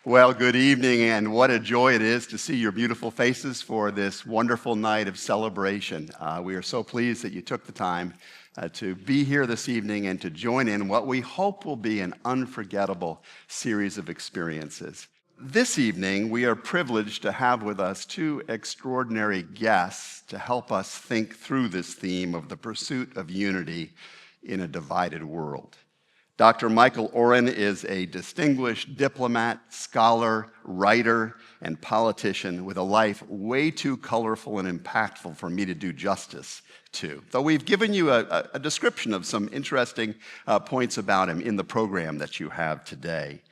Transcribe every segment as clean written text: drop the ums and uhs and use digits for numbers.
Well, good evening, and what a joy it is to see your beautiful faces for this wonderful night of celebration. We are so pleased that you took the time to be here this evening and to join in what we hope will be an unforgettable series of experiences. This evening, we are privileged to have with us two extraordinary guests to help us think through this theme of the pursuit of unity in a divided world. Dr. Michael Oren is a distinguished diplomat, scholar, writer, and politician with a life way too colorful and impactful for me to do justice to. Though we've given you a description of some interesting points about him in the program that you have today.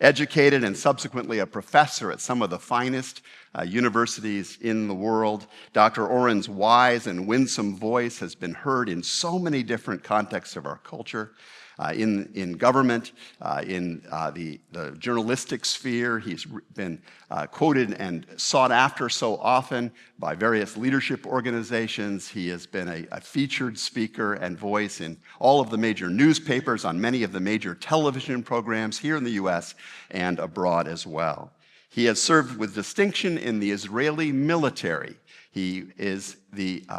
Educated and subsequently a professor at some of the finest universities in the world, Dr. Oren's wise and winsome voice has been heard in so many different contexts of our culture. In government, in the journalistic sphere. He's been quoted and sought after so often by various leadership organizations. He has been a featured speaker and voice in all of the major newspapers, on many of the major television programs here in the U.S. and abroad as well. He has served with distinction in the Israeli military. He is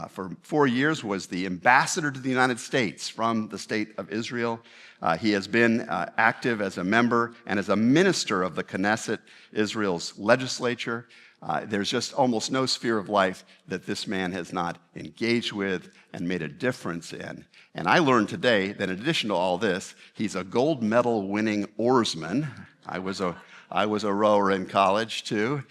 for 4 years, was the ambassador to the United States from the state of Israel. He has been active as a member and as a minister of the Knesset, Israel's legislature. There's just almost no sphere of life that this man has not engaged with and made a difference in. And I learned today that in addition to all this, he's a gold medal winning oarsman. I was a rower in college too.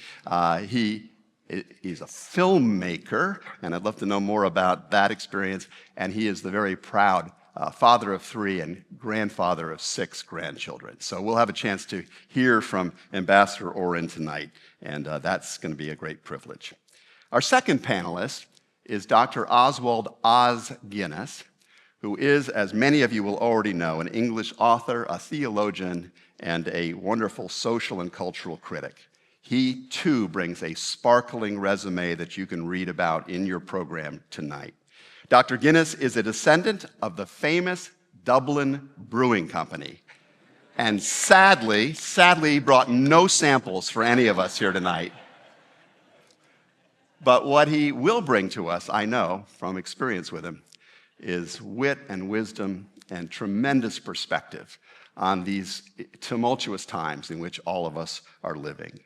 He's a filmmaker, and I'd love to know more about that experience. And he is the very proud father of 3 and grandfather of 6 grandchildren. So we'll have a chance to hear from Ambassador Oren tonight, and that's going to be a great privilege. Our second panelist is Dr. Oswald Oz Guinness, who is, as many of you will already know, an English author, a theologian, and a wonderful social and cultural critic. He, too, brings a sparkling resume that you can read about in your program tonight. Dr. Guinness is a descendant of the famous Dublin Brewing Company, and sadly brought no samples for any of us here tonight. But what he will bring to us, I know from experience with him, is wit and wisdom and tremendous perspective on these tumultuous times in which all of us are living.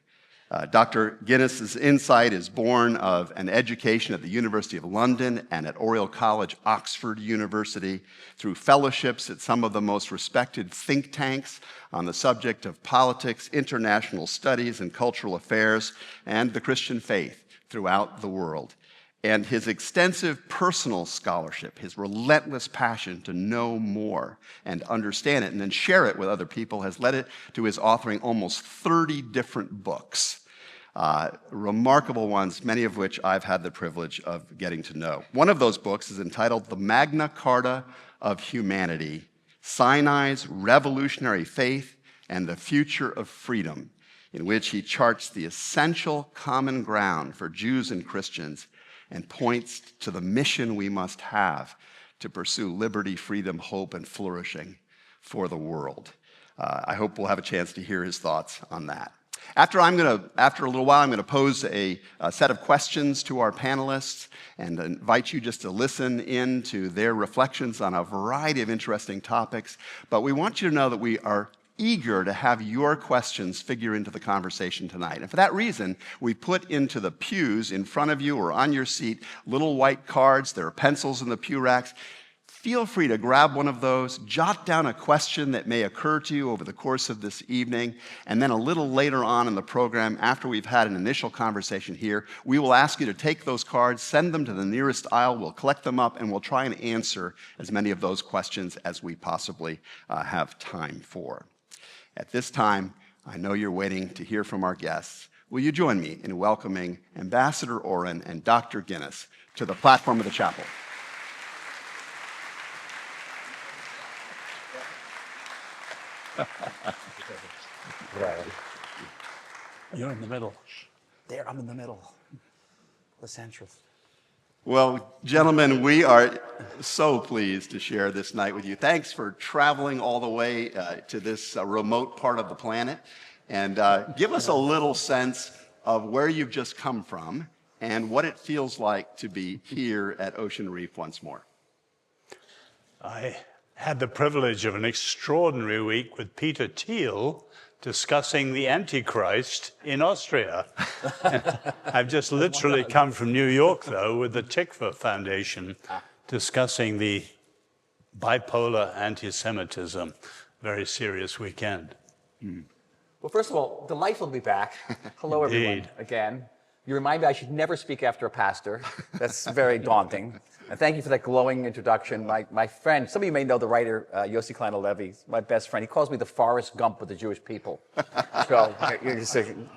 Dr. Guinness's insight is born of an education at the University of London and at Oriel College, Oxford University, through fellowships at some of the most respected think tanks on the subject of politics, international studies, and cultural affairs, and the Christian faith throughout the world. And his extensive personal scholarship, his relentless passion to know more and understand it and then share it with other people has led it to his authoring almost 30 different books. Remarkable ones, many of which I've had the privilege of getting to know. One of those books is entitled The Magna Carta of Humanity, Sinai's Revolutionary Faith and the Future of Freedom, in which he charts the essential common ground for Jews and Christians and points to the mission we must have to pursue liberty, freedom, hope, and flourishing for the world. I hope we'll have a chance to hear his thoughts on that. After a little while, I'm going to pose a set of questions to our panelists and invite you just to listen in to their reflections on a variety of interesting topics. But we want you to know that we are eager to have your questions figure into the conversation tonight. And for that reason, we put into the pews in front of you or on your seat little white cards. There are pencils in the pew racks. Feel free to grab one of those, jot down a question that may occur to you over the course of this evening, and then a little later on in the program, after we've had an initial conversation here, we will ask you to take those cards, send them to the nearest aisle, we'll collect them up, and we'll try and answer as many of those questions as we possibly have time for. At this time, I know you're waiting to hear from our guests. Will you join me in welcoming Ambassador Oren and Dr. Guinness to the platform of the chapel? You're in the middle. There, I'm in the middle. The centrist. Well, gentlemen, we are so pleased to share this night with you. Thanks for traveling all the way to this remote part of the planet And give us a little sense of where you've just come from and what it feels like to be here at Ocean Reef once more. I had the privilege of an extraordinary week with Peter Thiel discussing the Antichrist in Austria. I've just literally come from New York, though, with the Tikva Foundation discussing the bipolar anti-Semitism. Very serious weekend. Well, first of all, delightful to be back. Hello, everyone, Indeed. again. You remind me I should never speak after a pastor. That's very daunting. And thank you for that glowing introduction. My friend, some of you may know the writer, Yossi Klein Halevi, my best friend. He calls me the Forrest Gump of the Jewish people. So you're just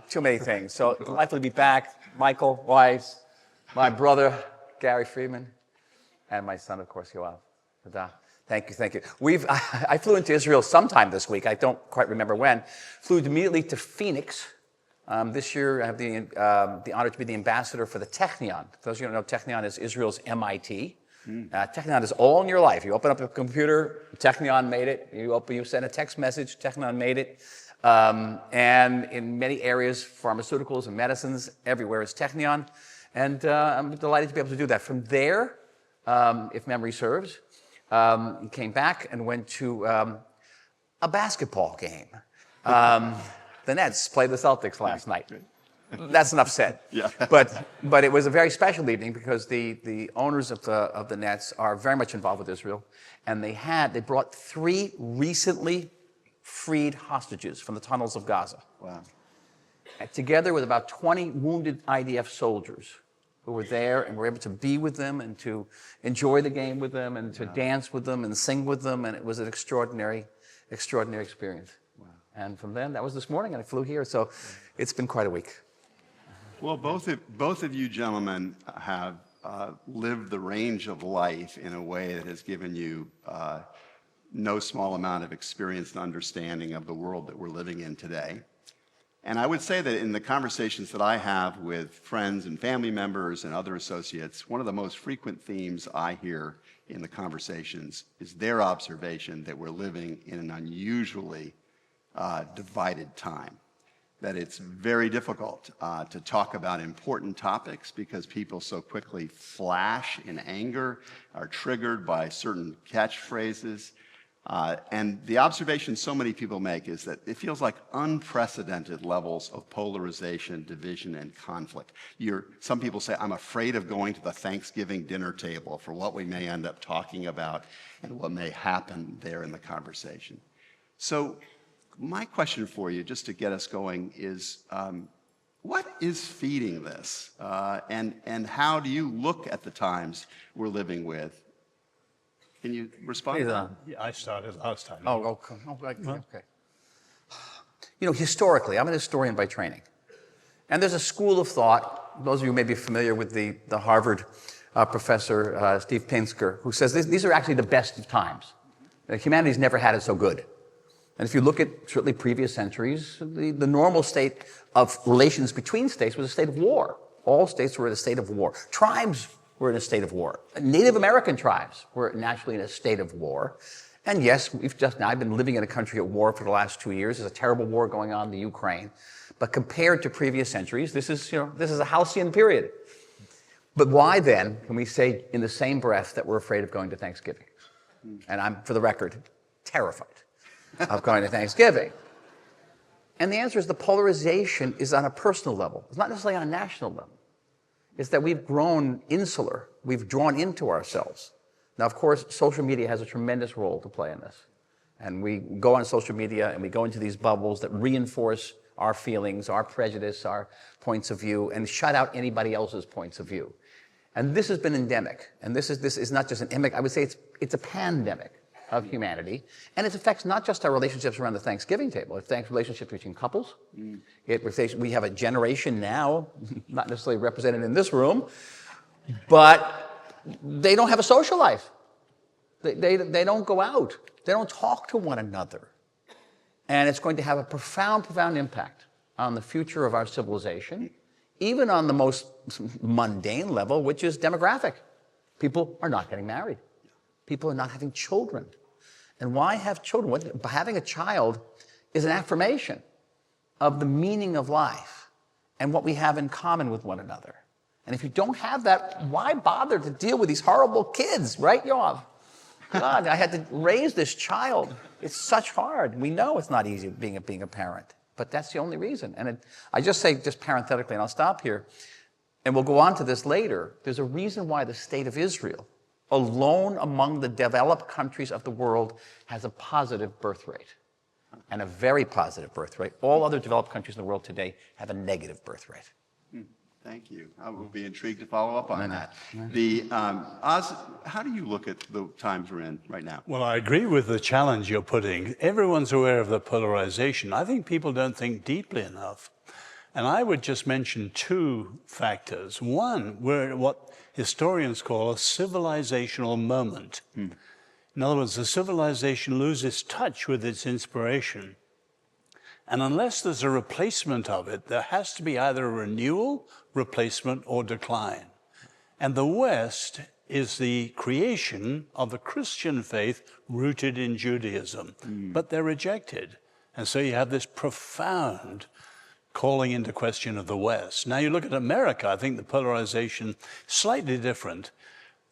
too many things. So delightful to be back. Michael Weiss, my brother, Gary Freeman, and my son, of course, Yoav. Thank you, thank you. I flew into Israel sometime this week. I don't quite remember when. Flew immediately to Phoenix. This year, I have the honor to be the ambassador for the Technion. For those of you who don't know, Technion is Israel's MIT. Technion is all in your life. You open up a computer, Technion made it. You send a text message, Technion made it. And in many areas, pharmaceuticals and medicines, everywhere is Technion. And I'm delighted to be able to do that. From there, if memory serves, came back and went to a basketball game. The Nets played the Celtics last night. That's enough said. Yeah. But it was a very special evening because the owners of the Nets are very much involved with Israel, and they brought 3 recently freed hostages from the tunnels of Gaza. Wow. Together with about 20 wounded IDF soldiers who were there and were able to be with them and to enjoy the game with them and to dance with them and sing with them, and it was an extraordinary experience. And from then, that was this morning, and I flew here, so it's been quite a week. Well, both of you gentlemen have lived the range of life in a way that has given you no small amount of experience and understanding of the world that we're living in today. And I would say that in the conversations that I have with friends and family members and other associates, one of the most frequent themes I hear in the conversations is their observation that we're living in an unusually divided time, that it's very difficult to talk about important topics because people so quickly flash in anger, are triggered by certain catchphrases. And the observation so many people make is that it feels like unprecedented levels of polarization, division, and conflict. Some people say, I'm afraid of going to the Thanksgiving dinner table for what we may end up talking about and what may happen there in the conversation. So my question for you, just to get us going, is what is feeding this? And how do you look at the times we're living with? Can you respond? Yeah, I started last time. Okay. You know, historically, I'm an historian by training. And there's a school of thought, those of you may be familiar with the Harvard professor, Steve Pinsker, who says these are actually the best of times. Humanity's never had it so good. And if you look at certainly previous centuries, the normal state of relations between states was a state of war. All states were in a state of war. Tribes were in a state of war. Native American tribes were naturally in a state of war. And yes, I've been living in a country at war for the last 2 years. There's a terrible war going on in the Ukraine. But compared to previous centuries, this is a halcyon period. But why then can we say in the same breath that we're afraid of going to Thanksgiving? And I'm, for the record, terrified of going to Thanksgiving. And the answer is the polarization is on a personal level. It's not necessarily on a national level. It's that we've grown insular. We've drawn into ourselves. Now, of course, social media has a tremendous role to play in this. And we go on social media and we go into these bubbles that reinforce our feelings, our prejudice, our points of view, and shut out anybody else's points of view. And this has been endemic. And this is not just an endemic. I would say it's a pandemic of humanity. And it affects not just our relationships around the Thanksgiving table. It affects relationships between couples. We have a generation now, not necessarily represented in this room, but they don't have a social life. They don't go out. They don't talk to one another. And it's going to have a profound, profound impact on the future of our civilization, even on the most mundane level, which is demographic. People are not getting married. People are not having children. And why have children? Having a child is an affirmation. of the meaning of life and what we have in common with one another. And if you don't have that, why bother to deal with these horrible kids, right, Yoav? God, I had to raise this child. It's such hard. We know it's not easy being a parent, but that's the only reason. And I just say, just parenthetically, and I'll stop here, and we'll go on to this later, there's a reason why the state of Israel, alone among the developed countries of the world, has a positive birth rate, and a very positive birth rate. All other developed countries in the world today have a negative birth rate. Thank you. I will be intrigued to follow up on that. The Oz, how do you look at the times we're in right now? Well, I agree with the challenge you're putting. Everyone's aware of the polarization. I think people don't think deeply enough. And I would just mention two factors. One, we're at what historians call a civilizational moment. In other words, the civilization loses touch with its inspiration. And unless there's a replacement of it, there has to be either a renewal, replacement, or decline. And the West is the creation of the Christian faith rooted in Judaism, but they're rejected. And so you have this profound calling into question of the West. Now you look at America, I think the polarization is slightly different.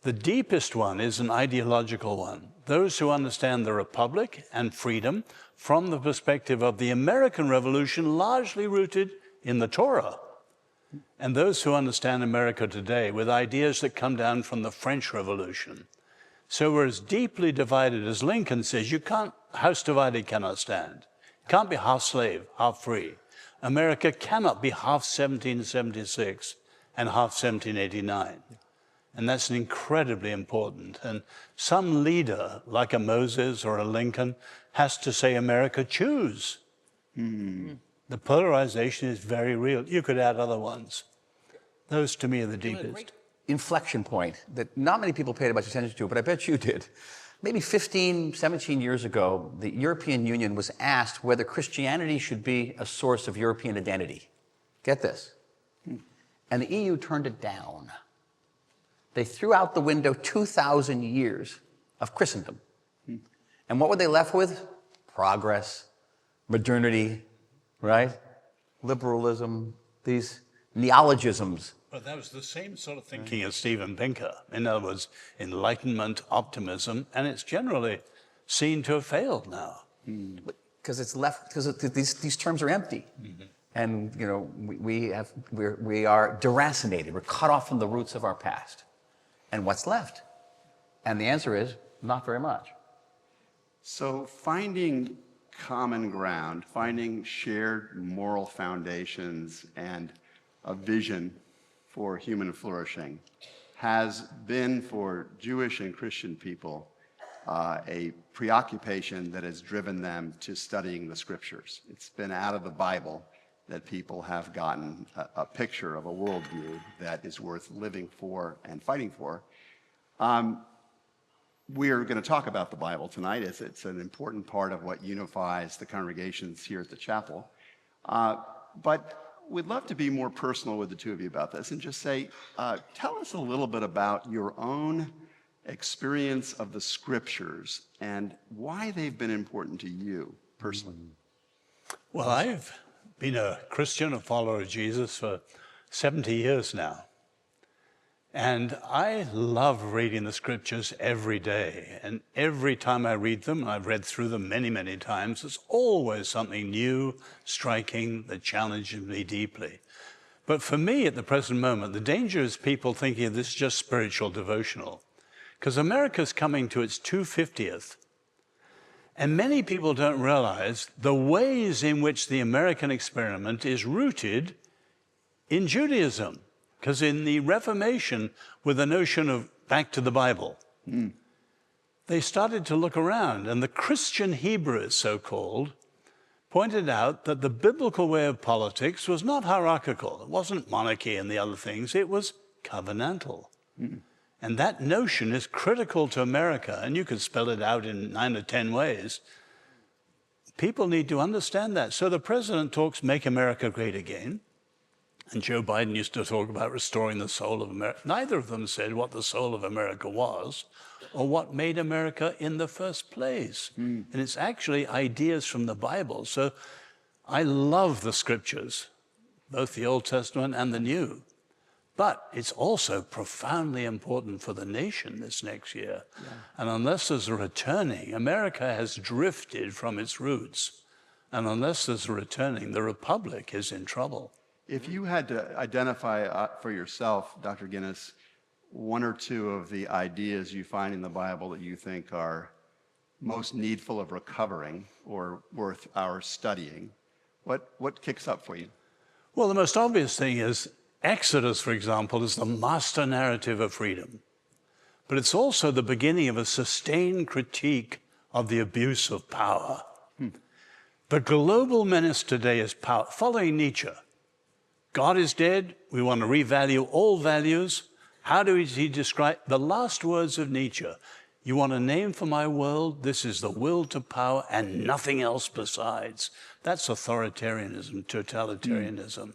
The deepest one is an ideological one. Those who understand the Republic and freedom from the perspective of the American Revolution, largely rooted in the Torah. And those who understand America today with ideas that come down from the French Revolution. So we're as deeply divided as Lincoln says, house divided cannot stand. Can't be half slave, half free. America cannot be half 1776 and half 1789. And that's incredibly important. And some leader, like a Moses or a Lincoln, has to say, America, choose. The polarization is very real. You could add other ones. Those, to me, are the deepest. Inflection point that not many people paid much attention to, but I bet you did. Maybe 15, 17 years ago, the European Union was asked whether Christianity should be a source of European identity. Get this. And the EU turned it down. They threw out the window 2,000 years of Christendom. And what were they left with? Progress, modernity, right? Liberalism, these neologisms. But that was the same sort of thinking as Steven Pinker. In other words, enlightenment, optimism, and it's generally seen to have failed now. Because it's left, because these terms are empty. And you know, we are deracinated. We're cut off from the roots of our past. And what's left? And the answer is not very much. So finding common ground, finding shared moral foundations and a vision for human flourishing has been for Jewish and Christian people a preoccupation that has driven them to studying the scriptures. It's been out of the Bible that people have gotten a picture of a worldview that is worth living for and fighting for. We are going to talk about the Bible tonight. It's an important part of what unifies the congregations here at the chapel. But we'd love to be more personal with the two of you about this and just say, tell us a little bit about your own experience of the scriptures and why they've been important to you personally. Well, I've been a Christian, a follower of Jesus for 70 years now. And I love reading the scriptures every day. And every time I read them, and I've read through them many, many times, there's always something new, striking, that challenges me deeply. But for me, at the present moment, the danger is people thinking of this just spiritual devotional. Because America's coming to its 250th. And many people don't realize the ways in which the American experiment is rooted in Judaism. Because in the Reformation, with the notion of back to the Bible, they started to look around. And the Christian Hebrews, so-called, pointed out that the biblical way of politics was not hierarchical. It wasn't monarchy and the other things. It was covenantal. And that notion is critical to America. And you could spell it out in 9 or 10 ways. People need to understand that. So the president talks, make America great again. And Joe Biden used to talk about restoring the soul of America. Neither of them said what the soul of America was or what made America in the first place. And it's actually ideas from the Bible. So I love the scriptures, both the Old Testament and the New. But it's also profoundly important for the nation this next year. Yeah. And unless there's a returning, America has drifted from its roots. And unless there's a returning, the Republic is in trouble. If you had to identify for yourself, Dr. Guinness, one or two of the ideas you find in the Bible that you think are most needful of recovering or worth our studying, what kicks up for you? Well, the most obvious thing is Exodus, for example, is the master narrative of freedom. But it's also the beginning of a sustained critique of the abuse of power. The global menace today is power. Following Nietzsche, God is dead. We want to revalue all values. How does he describe the last words of Nietzsche? You want a name for my world? This is the will to power and nothing else besides. That's authoritarianism, totalitarianism.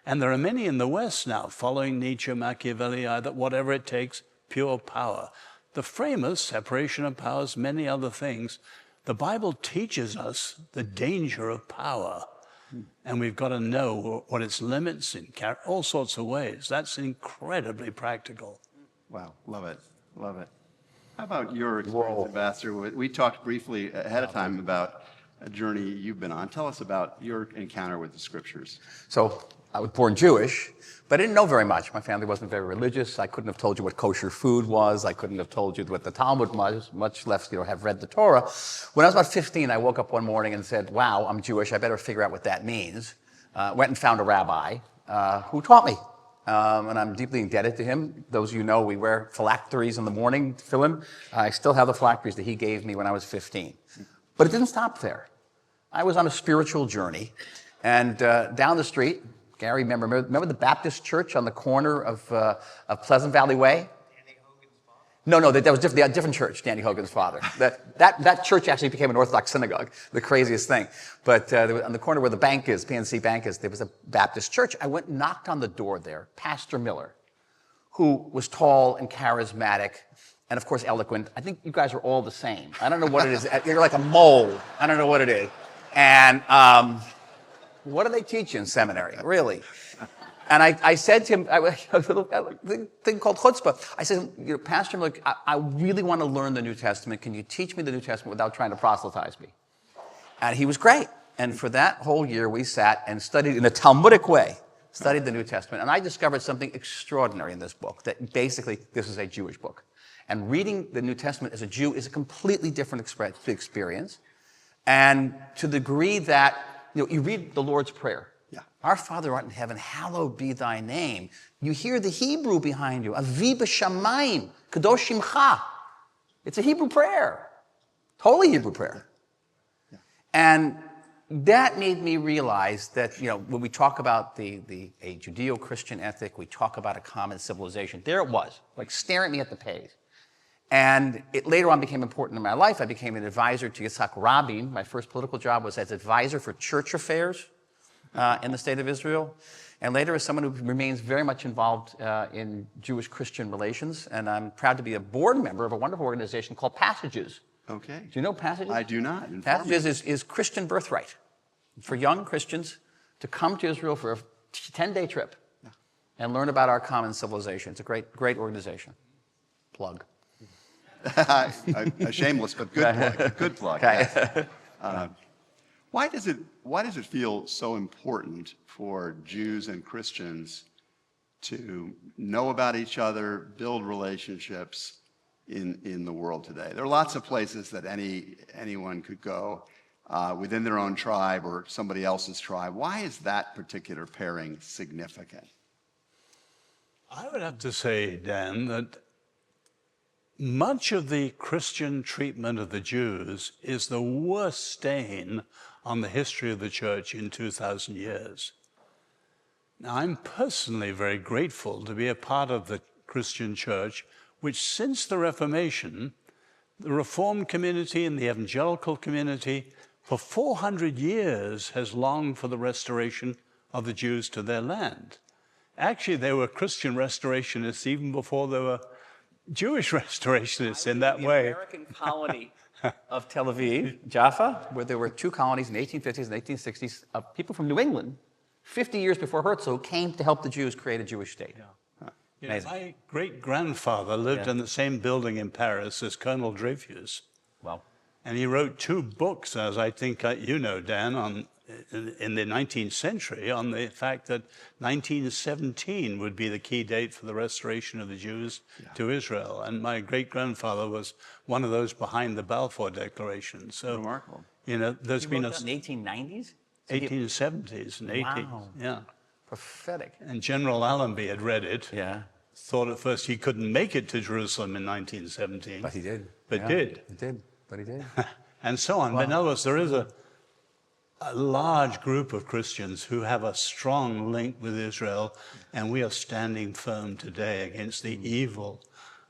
And there are many in the West now following Nietzsche, Machiavelli, that whatever it takes, pure power. The framers, separation of powers, many other things. The Bible teaches us the danger of power. And we've got to know what its limits in all sorts of ways. That's incredibly practical. Wow, love it, love it. How about your experience, Ambassador? We talked briefly ahead of time about a journey you've been on. Tell us about your encounter with the scriptures. So I was born Jewish, but I didn't know very much. My family wasn't very religious. I couldn't have told you what kosher food was. I couldn't have told you what the Talmud was, much less have read the Torah. When I was about 15, I woke up one morning and said, wow, I'm Jewish. I better figure out what that means. Went and found a rabbi who taught me. And I'm deeply indebted to him. Those of you know, we wear phylacteries in the morning to fill him. I still have the phylacteries that he gave me when I was 15. But it didn't stop there. I was on a spiritual journey. And down the street, Gary, remember the Baptist church on the corner of Pleasant Valley Way? No, that was different. A different church, Danny Hogan's father. That church actually became an Orthodox synagogue, the craziest thing. But on the corner where the bank is, PNC Bank is, there was a Baptist church. I went and knocked on the door there. Pastor Miller, who was tall and charismatic and, of course, eloquent. I think you guys are all the same. I don't know what it is. You're like a mole. I don't know what it is. And what do they teach you in seminary, really? And I said to him, a little thing called chutzpah. I said, Pastor, look, I really want to learn the New Testament. Can you teach me the New Testament without trying to proselytize me? And he was great. And for that whole year, we sat and studied in a Talmudic way, studied the New Testament. And I discovered something extraordinary in this book, that basically this is a Jewish book. And reading the New Testament as a Jew is a completely different experience. And to the degree that, you read the Lord's Prayer. Yeah. Our Father art in heaven, hallowed be thy name. You hear the Hebrew behind you. Avi b'shamayim, kadosh shimcha. It's a Hebrew prayer. Totally Hebrew prayer. Yeah. And that made me realize that, when we talk about a Judeo-Christian ethic, we talk about a common civilization. There it was, like staring at me at the page. And it later on became important in my life. I became an advisor to Yitzhak Rabin. My first political job was as advisor for church affairs in the state of Israel. And later as someone who remains very much involved in Jewish-Christian relations. And I'm proud to be a board member of a wonderful organization called Passages. Okay. Do you know Passages? I do not. Passages is Christian birthright for young Christians to come to Israel for a 10-day trip and learn about our common civilization. It's a great organization. Plug. A shameless but good plug. Good plug. Okay. Why does it feel so important for Jews and Christians to know about each other, build relationships in the world today? There are lots of places that anyone could go within their own tribe or somebody else's tribe. Why is that particular pairing significant? I would have to say, Dan, that much of the Christian treatment of the Jews is the worst stain on the history of the church in 2,000 years. Now, I'm personally very grateful to be a part of the Christian church, which since the Reformation, the Reformed community and the evangelical community for 400 years has longed for the restoration of the Jews to their land. Actually, there were Christian restorationists even before there were Jewish restorationists in that way. American colony of Tel Aviv, Jaffa, where there were two colonies in the 1850s and 1860s of people from New England, 50 years before Herzl, came to help the Jews create a Jewish state. You know, my great-grandfather lived in the same building in Paris as Colonel Dreyfus. Well, And he wrote 2 books, as I think you know, Dan, in the 19th century, on the fact that 1917 would be the key date for the restoration of the Jews to Israel. And my great-grandfather was one of those behind the Balfour Declaration. So, Remarkable. you know, there's been a... in the 1890s? 1870s and 80s. Wow. Yeah. Prophetic. And General Allenby had read it. Yeah. Thought at first he couldn't make it to Jerusalem in 1917. But he did. But Yeah, did. He did, but he did. And so on. But in other words, there is a large group of Christians who have a strong link with Israel, and we are standing firm today against the evil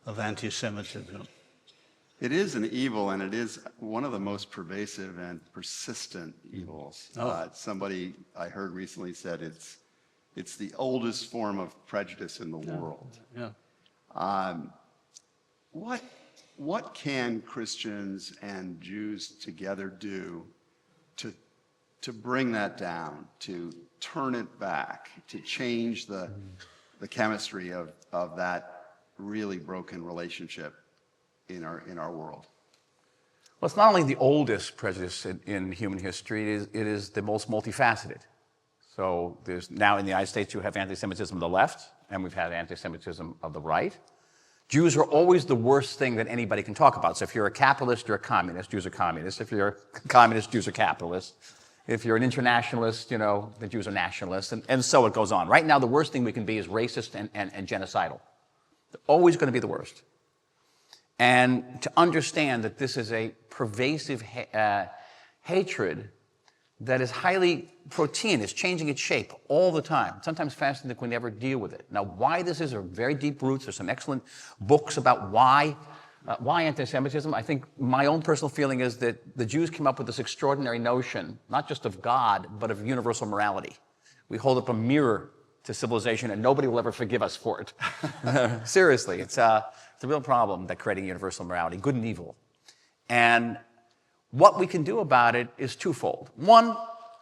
of anti-Semitism. It is an evil, and it is one of the most pervasive and persistent evils. Somebody I heard recently said it's the oldest form of prejudice in the world. Yeah. What can Christians and Jews together do to bring that down, to turn it back, to change the chemistry of that really broken relationship in our world? Well, it's not only the oldest prejudice in human history, it is the most multifaceted. So there's now in the United States you have anti-Semitism of the left, and we've had anti-Semitism of the right. Jews are always the worst thing that anybody can talk about. So if you're a capitalist, you're a communist, Jews are communists. If you're a communist, Jews are capitalists. If you're an internationalist, you know, the Jews are nationalists, and so it goes on. Right now, the worst thing we can be is racist and genocidal. They're always going to be the worst. And to understand that this is a pervasive hatred that is highly protean, is changing its shape all the time, sometimes faster than we can ever deal with it. Now, why this is, are very deep roots. There's some excellent books about why anti-Semitism. I think my own personal feeling is that the Jews came up with this extraordinary notion, not just of God, but of universal morality. We hold up a mirror to civilization, and nobody will ever forgive us for it. Seriously, it's a real problem, that creating universal morality, good and evil. And what we can do about it is twofold. One,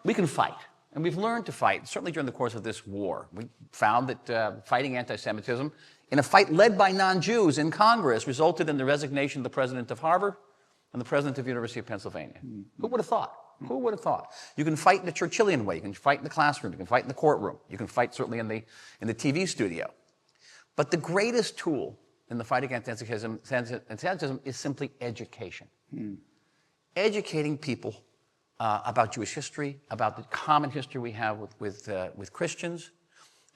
we can fight, and we've learned to fight, certainly during the course of this war. We found that fighting anti-Semitism in a fight led by non-Jews in Congress resulted in the resignation of the president of Harvard and the president of the University of Pennsylvania. Who would have thought? Who would have thought? You can fight in the Churchillian way. You can fight in the classroom. You can fight in the courtroom. You can fight certainly in the TV studio. But the greatest tool in the fight against anti-Semitism is simply education. Educating people about Jewish history, about the common history we have with Christians.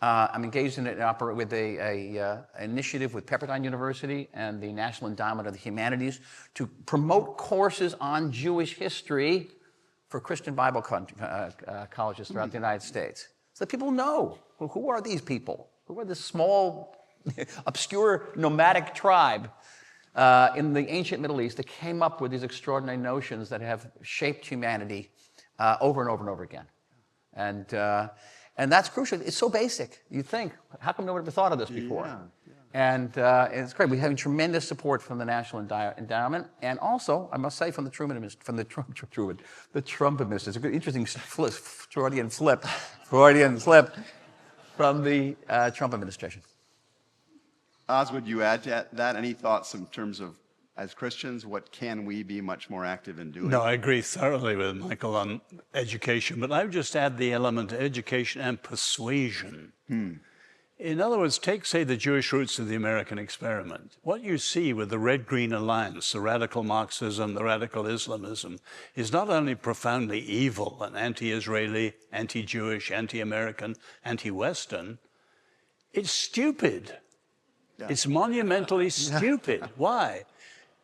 I'm engaged in with an initiative with Pepperdine University and the National Endowment of the Humanities to promote courses on Jewish history for Christian Bible colleges throughout the United States, so that people know who are these people, who are this small, obscure nomadic tribe in the ancient Middle East that came up with these extraordinary notions that have shaped humanity over and over and over again. And that's crucial. It's so basic. You think, how come nobody ever thought of this before? Yeah. And it's great. We're having tremendous support from the National Endowment, and also, I must say, from the Trump administration. It's a good, interesting Freudian flip from the Trump administration. Oz, would you add to that? Any thoughts in terms of, as Christians, what can we be much more active in doing? No, I agree thoroughly with Michael on education, but I would just add the element of education and persuasion. In other words, take, say, the Jewish roots of the American experiment. What you see with the Red-Green Alliance, the radical Marxism, the radical Islamism, is not only profoundly evil and anti-Israeli, anti-Jewish, anti-American, anti-Western, it's stupid. Yeah. It's monumentally stupid. Why?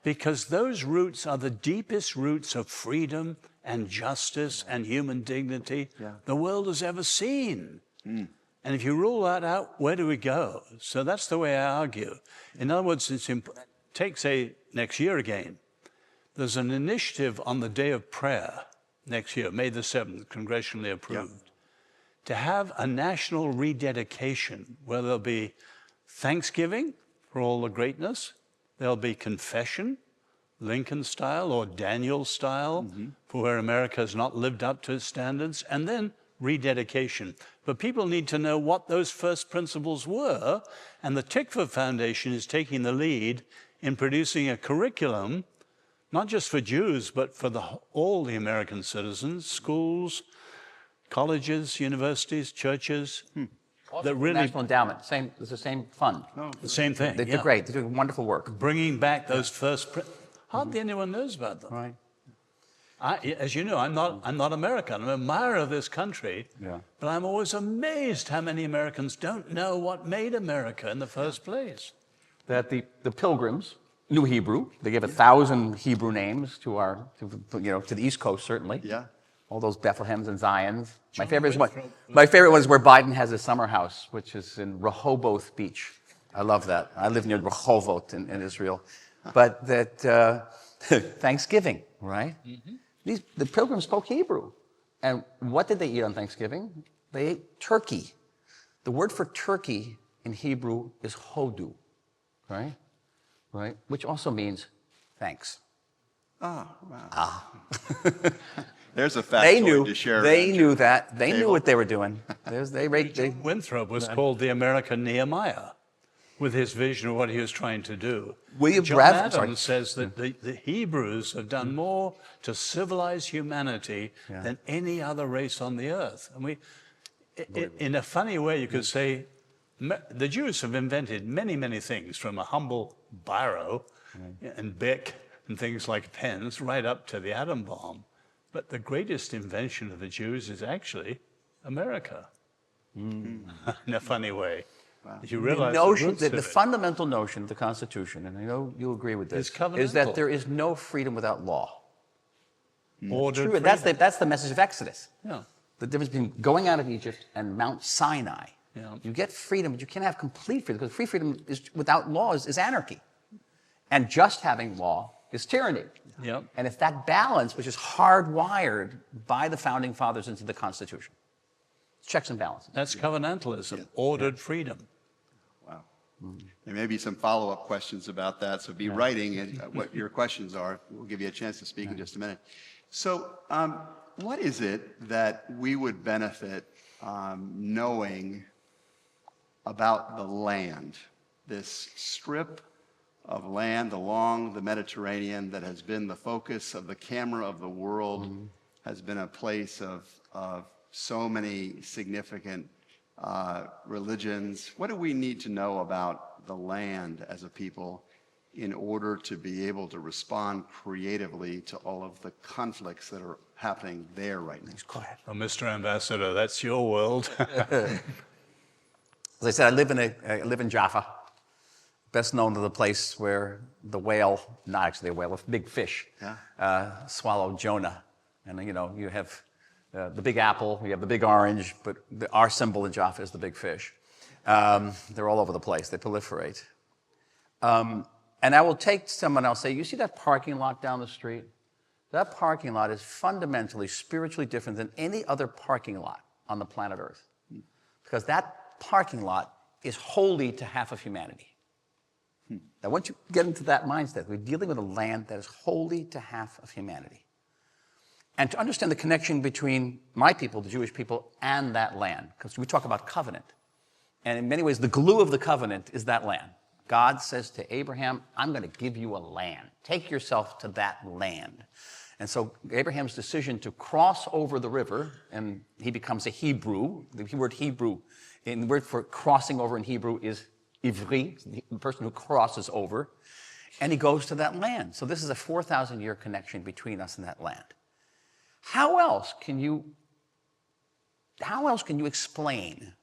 Because those roots are the deepest roots of freedom and justice and human dignity the world has ever seen. And if you rule that out, where do we go? So that's the way I argue. In other words, take, say, next year again. There's an initiative on the day of prayer next year, May the 7th, congressionally approved, to have a national rededication where there'll be thanksgiving for all the greatness, there'll be confession Lincoln style or Daniel style, for where America has not lived up to its standards, and then rededication. But people need to know what those first principles were, and the Tikva Foundation is taking the lead in producing a curriculum, not just for Jews, but for all the American citizens, schools, colleges, universities, churches. That really, National Endowment, it's the same fund. the same thing. They're great. They're doing wonderful work. Bringing back those first. Hardly anyone knows about them. Right. As you know, I'm not American. I'm an admirer of this country. Yeah. But I'm always amazed how many Americans don't know what made America in the first place. That the Pilgrims knew Hebrew. They gave 1,000 Hebrew names to the East Coast, certainly. Yeah. All those Bethlehems and Zions. My favorite is where Biden has his summer house, which is in Rehoboth Beach. I love that. I live near Rehovot in Israel. But that Thanksgiving, right? The Pilgrims spoke Hebrew. And what did they eat on Thanksgiving? They ate turkey. The word for turkey in Hebrew is hodu, right? Right? Which also means thanks. Oh, wow. Ah. There's a factoid to share. They knew that. They knew what they were doing. Winthrop was called the American Nehemiah, with his vision of what he was trying to do. John Adams says that the Hebrews have done more to civilize humanity than any other race on the earth. And in a funny way, you could say the Jews have invented many, many things, from a humble biro and Bic and things like pens right up to the atom bomb. But the greatest invention of the Jews is actually America, in a funny way. Wow. You realize the fundamental notion of the Constitution, and I know you agree with this, is that there is no freedom without law. Ordered True, that's the message of Exodus. Yeah. The difference between going out of Egypt and Mount Sinai. Yeah. You get freedom, but you can't have complete freedom, because free freedom without law is anarchy. And just having law is tyranny. Yep. And it's that balance which is hardwired by the Founding Fathers into the Constitution. Checks and balances. That's covenantalism, ordered freedom. Wow. There may be some follow-up questions about that, so be writing and what your questions are. We'll give you a chance to speak in just a minute. So what is it that we would benefit knowing about the land, this strip of land along the Mediterranean that has been the focus of the camera of the world, has been a place of so many significant religions? What do we need to know about the land as a people in order to be able to respond creatively to all of the conflicts that are happening there right now? Go ahead. Well, Mr. Ambassador, that's your world. As I said, I live in Jaffa, best known to the place where the whale, not actually a whale, a big fish, swallowed Jonah. And you have the big apple, you have the big orange, but our symbol in Jaffa is the big fish. They're all over the place. They proliferate. And I will take someone, I'll say, you see that parking lot down the street? That parking lot is fundamentally, spiritually different than any other parking lot on the planet Earth. Because that parking lot is holy to half of humanity. Now, once you get into that mindset, we're dealing with a land that is holy to half of humanity. And to understand the connection between my people, the Jewish people, and that land, because we talk about covenant. And in many ways, the glue of the covenant is that land. God says to Abraham, I'm going to give you a land. Take yourself to that land. And so Abraham's decision to cross over the river, and he becomes a Hebrew. The word Hebrew, the word for crossing over in Hebrew is Ivri, the person who crosses over. And he goes to that land. So this is a 4,000-year connection between us and that land. How else can you explain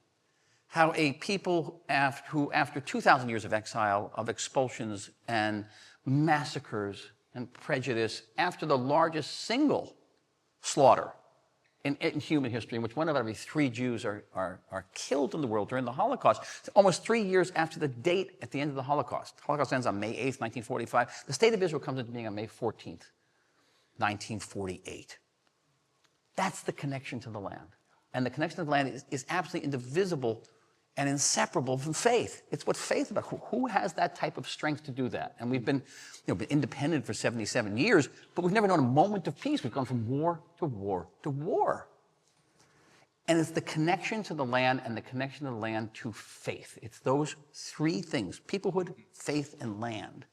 how a people who, after 2,000 years of exile, of expulsions and massacres and prejudice, after the largest single slaughter in human history, in which 1 out of every 3 Jews are killed in the world during the Holocaust, almost 3 years after the date at the end of the Holocaust. The Holocaust ends on May 8th, 1945. The State of Israel comes into being on May 14th, 1948. That's the connection to the land. And the connection to the land is absolutely indivisible and inseparable from faith. It's what faith is about. Who has that type of strength to do that? And we've been, been independent for 77 years, but we've never known a moment of peace. We've gone from war to war to war. And it's the connection to the land and the connection to the land to faith. It's those three things, peoplehood, faith, and land,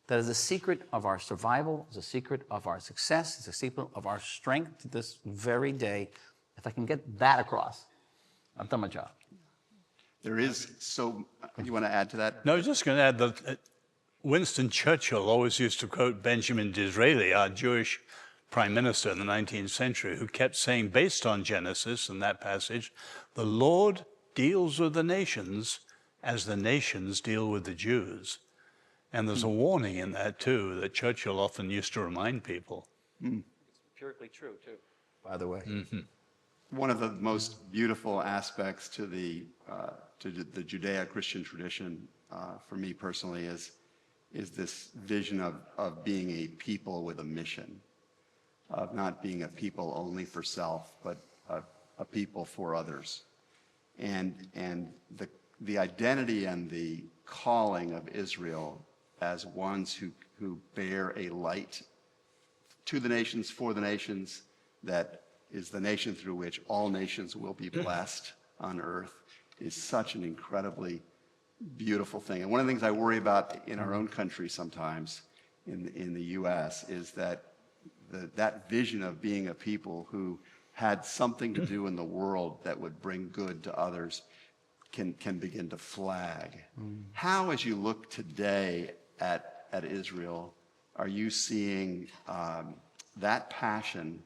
that is the secret of our survival, is the secret of our success, is the secret of our strength to this very day. If I can get that across, I've done my job. There is so, you want to add to that? No, I was just going to add that Winston Churchill always used to quote Benjamin Disraeli, our Jewish prime minister in the 19th century, who kept saying, based on Genesis and that passage, the Lord deals with the nations as the nations deal with the Jews. And there's a warning in that, too, that Churchill often used to remind people. It's empirically true, too, by the way. Mm-hmm. One of the most beautiful aspects to the Judeo-Christian tradition, for me personally, is this vision of being a people with a mission, of not being a people only for self, but a people for others. And the identity and the calling of Israel as ones who bear a light to the nations, for the nations, that is the nation through which all nations will be blessed on earth, is such an incredibly beautiful thing. And one of the things I worry about in our own country sometimes, in the U.S., is that that vision of being a people who had something to do in the world that would bring good to others can begin to flag. How, as you look today at Israel, are you seeing that passion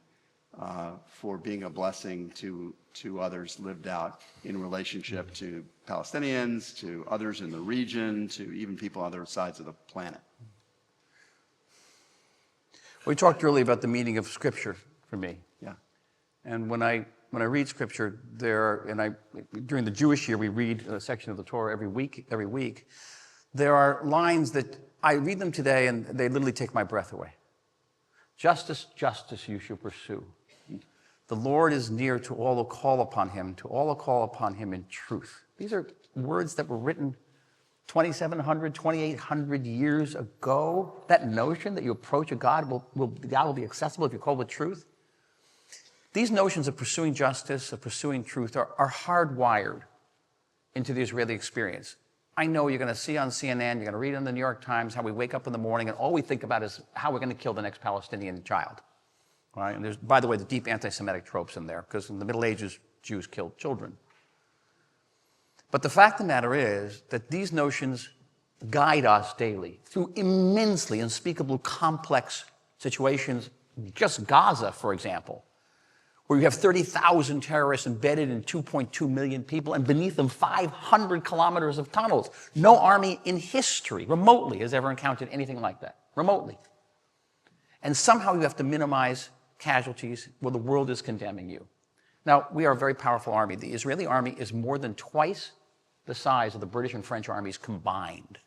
for being a blessing to others lived out in relationship to Palestinians, to others in the region, to even people on other sides of the planet? We talked earlier about the meaning of Scripture for me. Yeah. And when I read Scripture, during the Jewish year, we read a section of the Torah every week. There are lines that I read them today, and they literally take my breath away. Justice, justice you shall pursue. The Lord is near to all who call upon him, to all who call upon him in truth. These are words that were written 2,700, 2,800 years ago. That notion that you approach a God, God will be accessible if you call with truth. These notions of pursuing justice, of pursuing truth, are hardwired into the Israeli experience. I know you're going to see on CNN, you're going to read in the New York Times how we wake up in the morning and all we think about is how we're going to kill the next Palestinian child. Right? And there's, by the way, the deep anti-Semitic tropes in there, because in the Middle Ages, Jews killed children. But the fact of the matter is that these notions guide us daily through immensely, unspeakably complex situations. Just Gaza, for example, where you have 30,000 terrorists embedded in 2.2 million people, and beneath them 500 kilometers of tunnels. No army in history, remotely, has ever encountered anything like that, remotely. And somehow you have to minimize casualties where the world is condemning you. Now, we are a very powerful army. The Israeli army is more than twice the size of the British and French armies combined.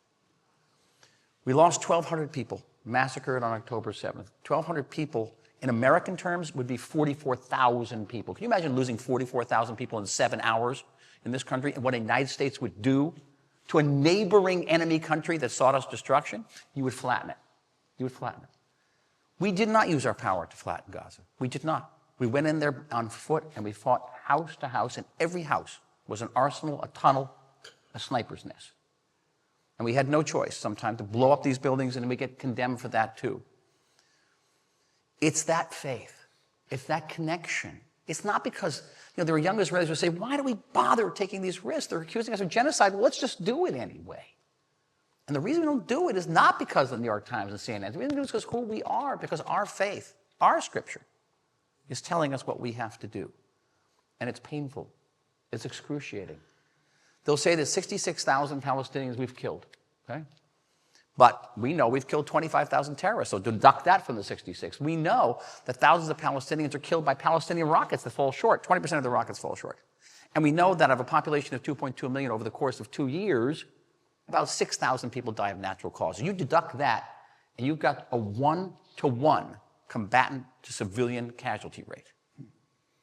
We lost 1,200 people massacred on October 7th. 1,200 people in American terms would be 44,000 people. Can you imagine losing 44,000 people in 7 hours in this country, and what the United States would do to a neighboring enemy country that sought us destruction? You would flatten it. You would flatten it. We did not use our power to flatten Gaza. We did not. We went in there on foot and we fought house to house, and every house was an arsenal, a tunnel, a sniper's nest. And we had no choice sometimes to blow up these buildings, and we get condemned for that too. It's that faith. It's that connection. It's not because there are young Israelis who say, why do we bother taking these risks? They're accusing us of genocide. Well, let's just do it anyway. And the reason we don't do it is not because of the New York Times and CNN. The reason we do it is because who we are, because our faith, our Scripture, is telling us what we have to do. And it's painful. It's excruciating. They'll say that 66,000 Palestinians we've killed, okay? But we know we've killed 25,000 terrorists, so deduct that from the 66. We know that thousands of Palestinians are killed by Palestinian rockets that fall short. 20% of the rockets fall short. And we know that out of a population of 2.2 million over the course of 2 years, about 6,000 people die of natural causes. You deduct that, and you've got a 1-to-1 combatant to civilian casualty rate.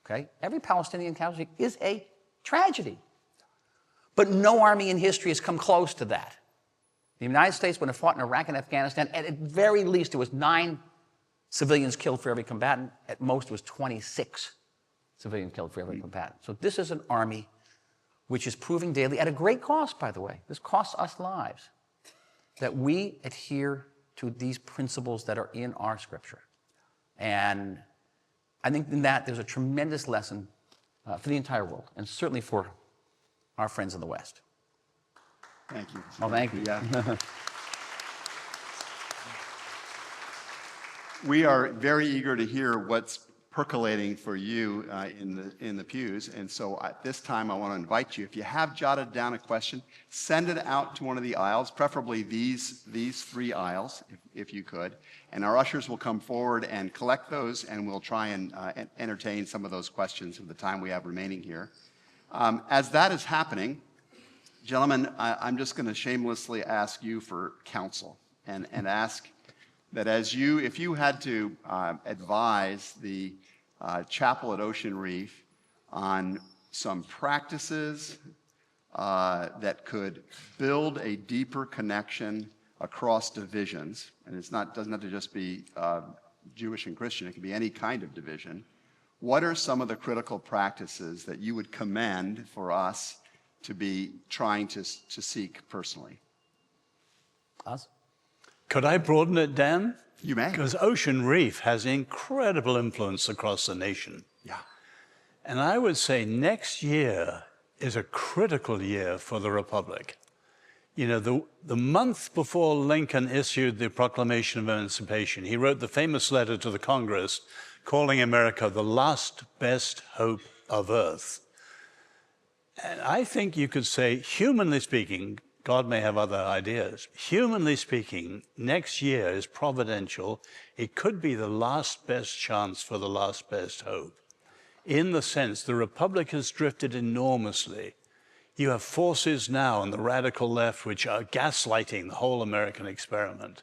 Okay? Every Palestinian casualty is a tragedy. But no army in history has come close to that. The United States, when it fought in Iraq and Afghanistan, at very least it was 9 civilians killed for every combatant. At most it was 26 civilians killed for every combatant. So this is an army which is proving daily, at a great cost, by the way, this costs us lives, that we adhere to these principles that are in our scripture. And I think in that there's a tremendous lesson for the entire world, and certainly for our friends in the West. Thank you. Well, thank you. Yeah. We are very eager to hear what's percolating for you in the pews, and so at this time I want to invite you, if you have jotted down a question, send it out to one of the aisles, preferably these 3 aisles, if you could, and our ushers will come forward and collect those, and we'll try and entertain some of those questions in the time we have remaining here. As that is happening, gentlemen, I'm just going to shamelessly ask you for counsel and ask that if you had to advise the chapel at Ocean Reef on some practices that could build a deeper connection across divisions, and doesn't have to just be Jewish and Christian, it can be any kind of division. What are some of the critical practices that you would commend for us to be trying to seek personally? Us? Could I broaden it, Dan? You may. Because Ocean Reef has incredible influence across the nation. Yeah. And I would say next year is a critical year for the Republic. You know, the month before Lincoln issued the Proclamation of Emancipation, he wrote the famous letter to the Congress calling America the last best hope of Earth. And I think you could say, humanly speaking, God may have other ideas. Humanly speaking, next year is providential. It could be the last best chance for the last best hope. In the sense, the Republic has drifted enormously. You have forces now on the radical left which are gaslighting the whole American experiment.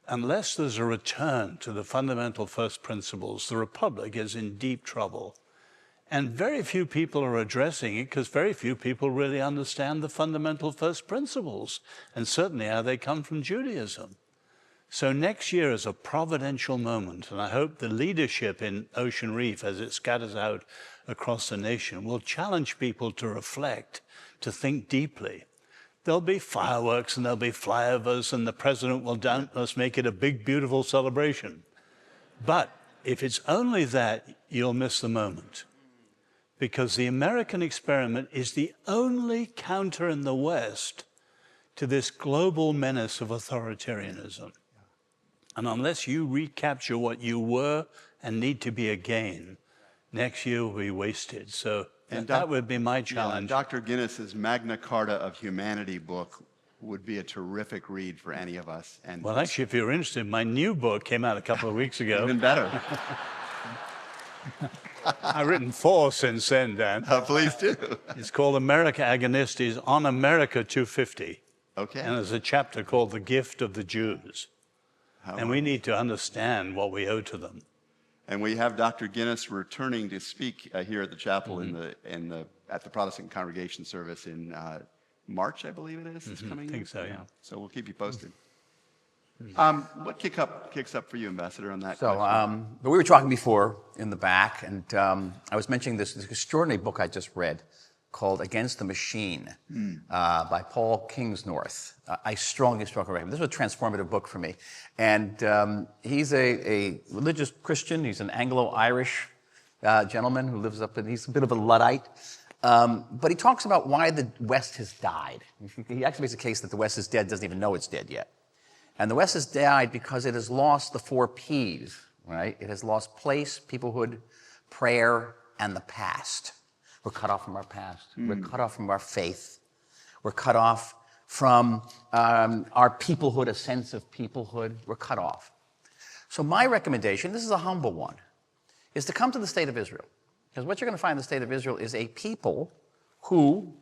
Unless there's a return to the fundamental first principles, the Republic is in deep trouble. And very few people are addressing it because very few people really understand the fundamental first principles, and certainly how they come from Judaism. So next year is a providential moment, and I hope the leadership in Ocean Reef, as it scatters out across the nation, will challenge people to reflect, to think deeply. There'll be fireworks and there'll be flyovers, and the president will doubtless make it a big, beautiful celebration. But if it's only that, you'll miss the moment. Because the American experiment is the only counter in the West to this global menace of authoritarianism. And unless you recapture what you were and need to be again, next year will be wasted. So that would be my challenge. Yeah, Dr. Guinness's Magna Carta of Humanity book would be a terrific read for any of us. And well, actually, if you're interested, my new book came out a couple of weeks ago. even better. I've written 4 since then, Dan. Please do. It's called America Agonistes on America 250. Okay. And there's a chapter called The Gift of the Jews. And we need to understand what we owe to them. And we have Dr. Guinness returning to speak here at the chapel at the Protestant Congregation service in March, I believe it is. It's coming. I think so, yeah. So we'll keep you posted. What kicks up for you, Ambassador, on that? So, question? but we were talking before in the back, and I was mentioning this extraordinary book I just read called Against the Machine by Paul Kingsnorth. I strongly recommend. This was a transformative book for me. And he's a religious Christian. He's an Anglo-Irish gentleman who lives up in, he's a bit of a Luddite. But he talks about why the West has died. He actually makes a case that the West is dead, doesn't even know it's dead yet. And the West has died because it has lost the 4 Ps, right? It has lost place, peoplehood, prayer, and the past. We're cut off from our past. We're cut off from our faith. We're cut off from our peoplehood, a sense of peoplehood. We're cut off. So my recommendation, this is a humble one, is to come to the state of Israel. Because what you're going to find in the state of Israel is a people who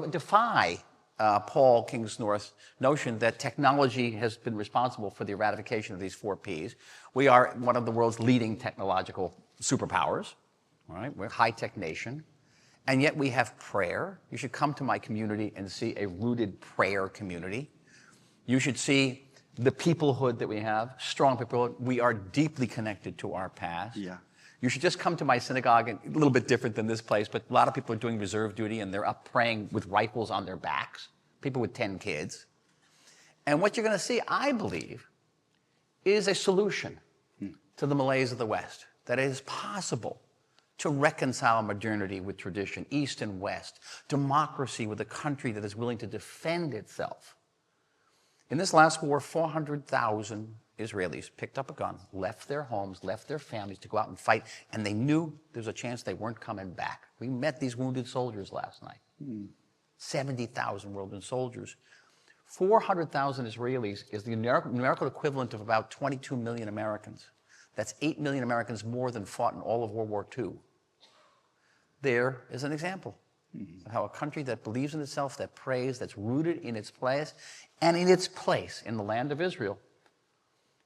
defy Paul Kingsnorth's notion that technology has been responsible for the eradication of these 4 Ps. We are one of the world's leading technological superpowers. All right, we're a high-tech nation. And yet we have prayer. You should come to my community and see a rooted prayer community. You should see the peoplehood that we have, strong peoplehood. We are deeply connected to our past. Yeah. You should just come to my synagogue, and a little bit different than this place, but a lot of people are doing reserve duty and they're up praying with rifles on their backs, people with 10 kids. And what you're going to see, I believe, is a solution to the malaise of the West, that it is possible to reconcile modernity with tradition, East and West, democracy with a country that is willing to defend itself. In this last war, 400,000 Israelis picked up a gun, left their homes, left their families to go out and fight, and they knew there was a chance they weren't coming back. We met these wounded soldiers last night. 70,000 wounded soldiers. 400,000 Israelis is the numerical equivalent of about 22 million Americans. That's 8 million Americans more than fought in all of World War II. There is an example of how a country that believes in itself, that prays, that's rooted in its place, and in its place in the land of Israel,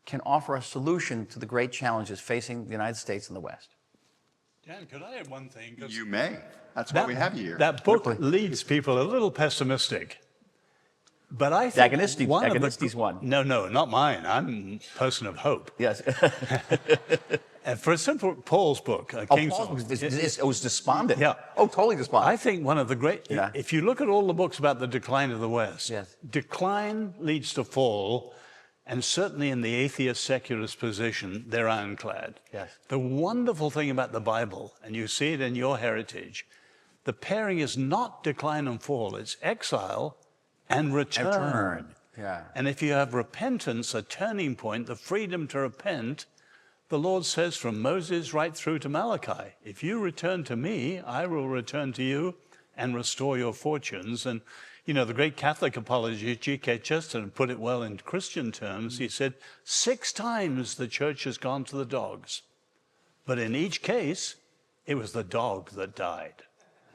can offer a solution to the great challenges facing the United States and the West. Dan, could I add one thing? 'Cause You may. That's why we have you here. That book leads people a little pessimistic. But I think Agonisti's one. No, not mine. I'm a person of hope. Yes. And for a simple, Paul's book, King's Paul Song, was despondent. Yeah. Oh, totally despondent. I think one of the great, Yeah. if you look at all the books about the decline of the West, Yes. decline leads to fall, and certainly in the atheist secularist position, they're ironclad. Yes. The wonderful thing about the Bible, and you see it in your heritage, the pairing is not decline and fall, it's exile and return. Yeah. And if you have repentance, a turning point, the freedom to repent, the Lord says from Moses right through to Malachi, if you return to me, I will return to you and restore your fortunes. And, you know, the great Catholic apologist G.K. Chesterton put it well in Christian terms. He said, 6 times the church has gone to the dogs, but in each case, it was the dog that died.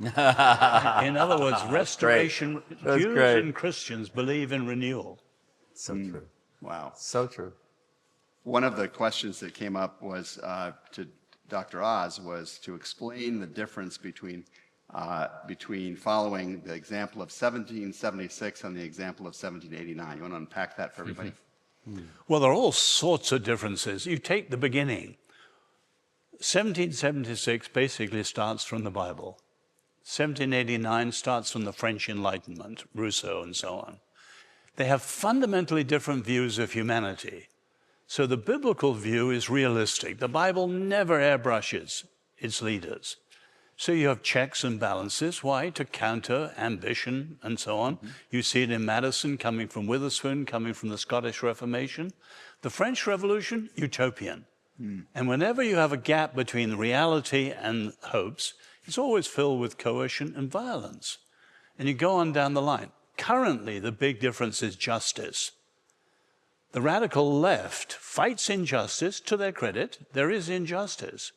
In other words, restoration, Jews and Christians believe in renewal. So true. Wow. So true. One of the questions that came up was to Dr. Oz was to explain the difference between following the example of 1776 and the example of 1789. You want to unpack that for everybody? Well, there are all sorts of differences. You take the beginning. 1776 basically starts from the Bible. 1789 starts from the French Enlightenment, Rousseau and so on. They have fundamentally different views of humanity. So the biblical view is realistic. The Bible never airbrushes its leaders. So you have checks and balances. Why? To counter ambition and so on. You see it in Madison, coming from Witherspoon, coming from the Scottish Reformation. The French Revolution, utopian. And whenever you have a gap between reality and hopes, it's always filled with coercion and violence. And you go on down the line. Currently, the big difference is justice. The radical left fights injustice. To their credit, there is injustice.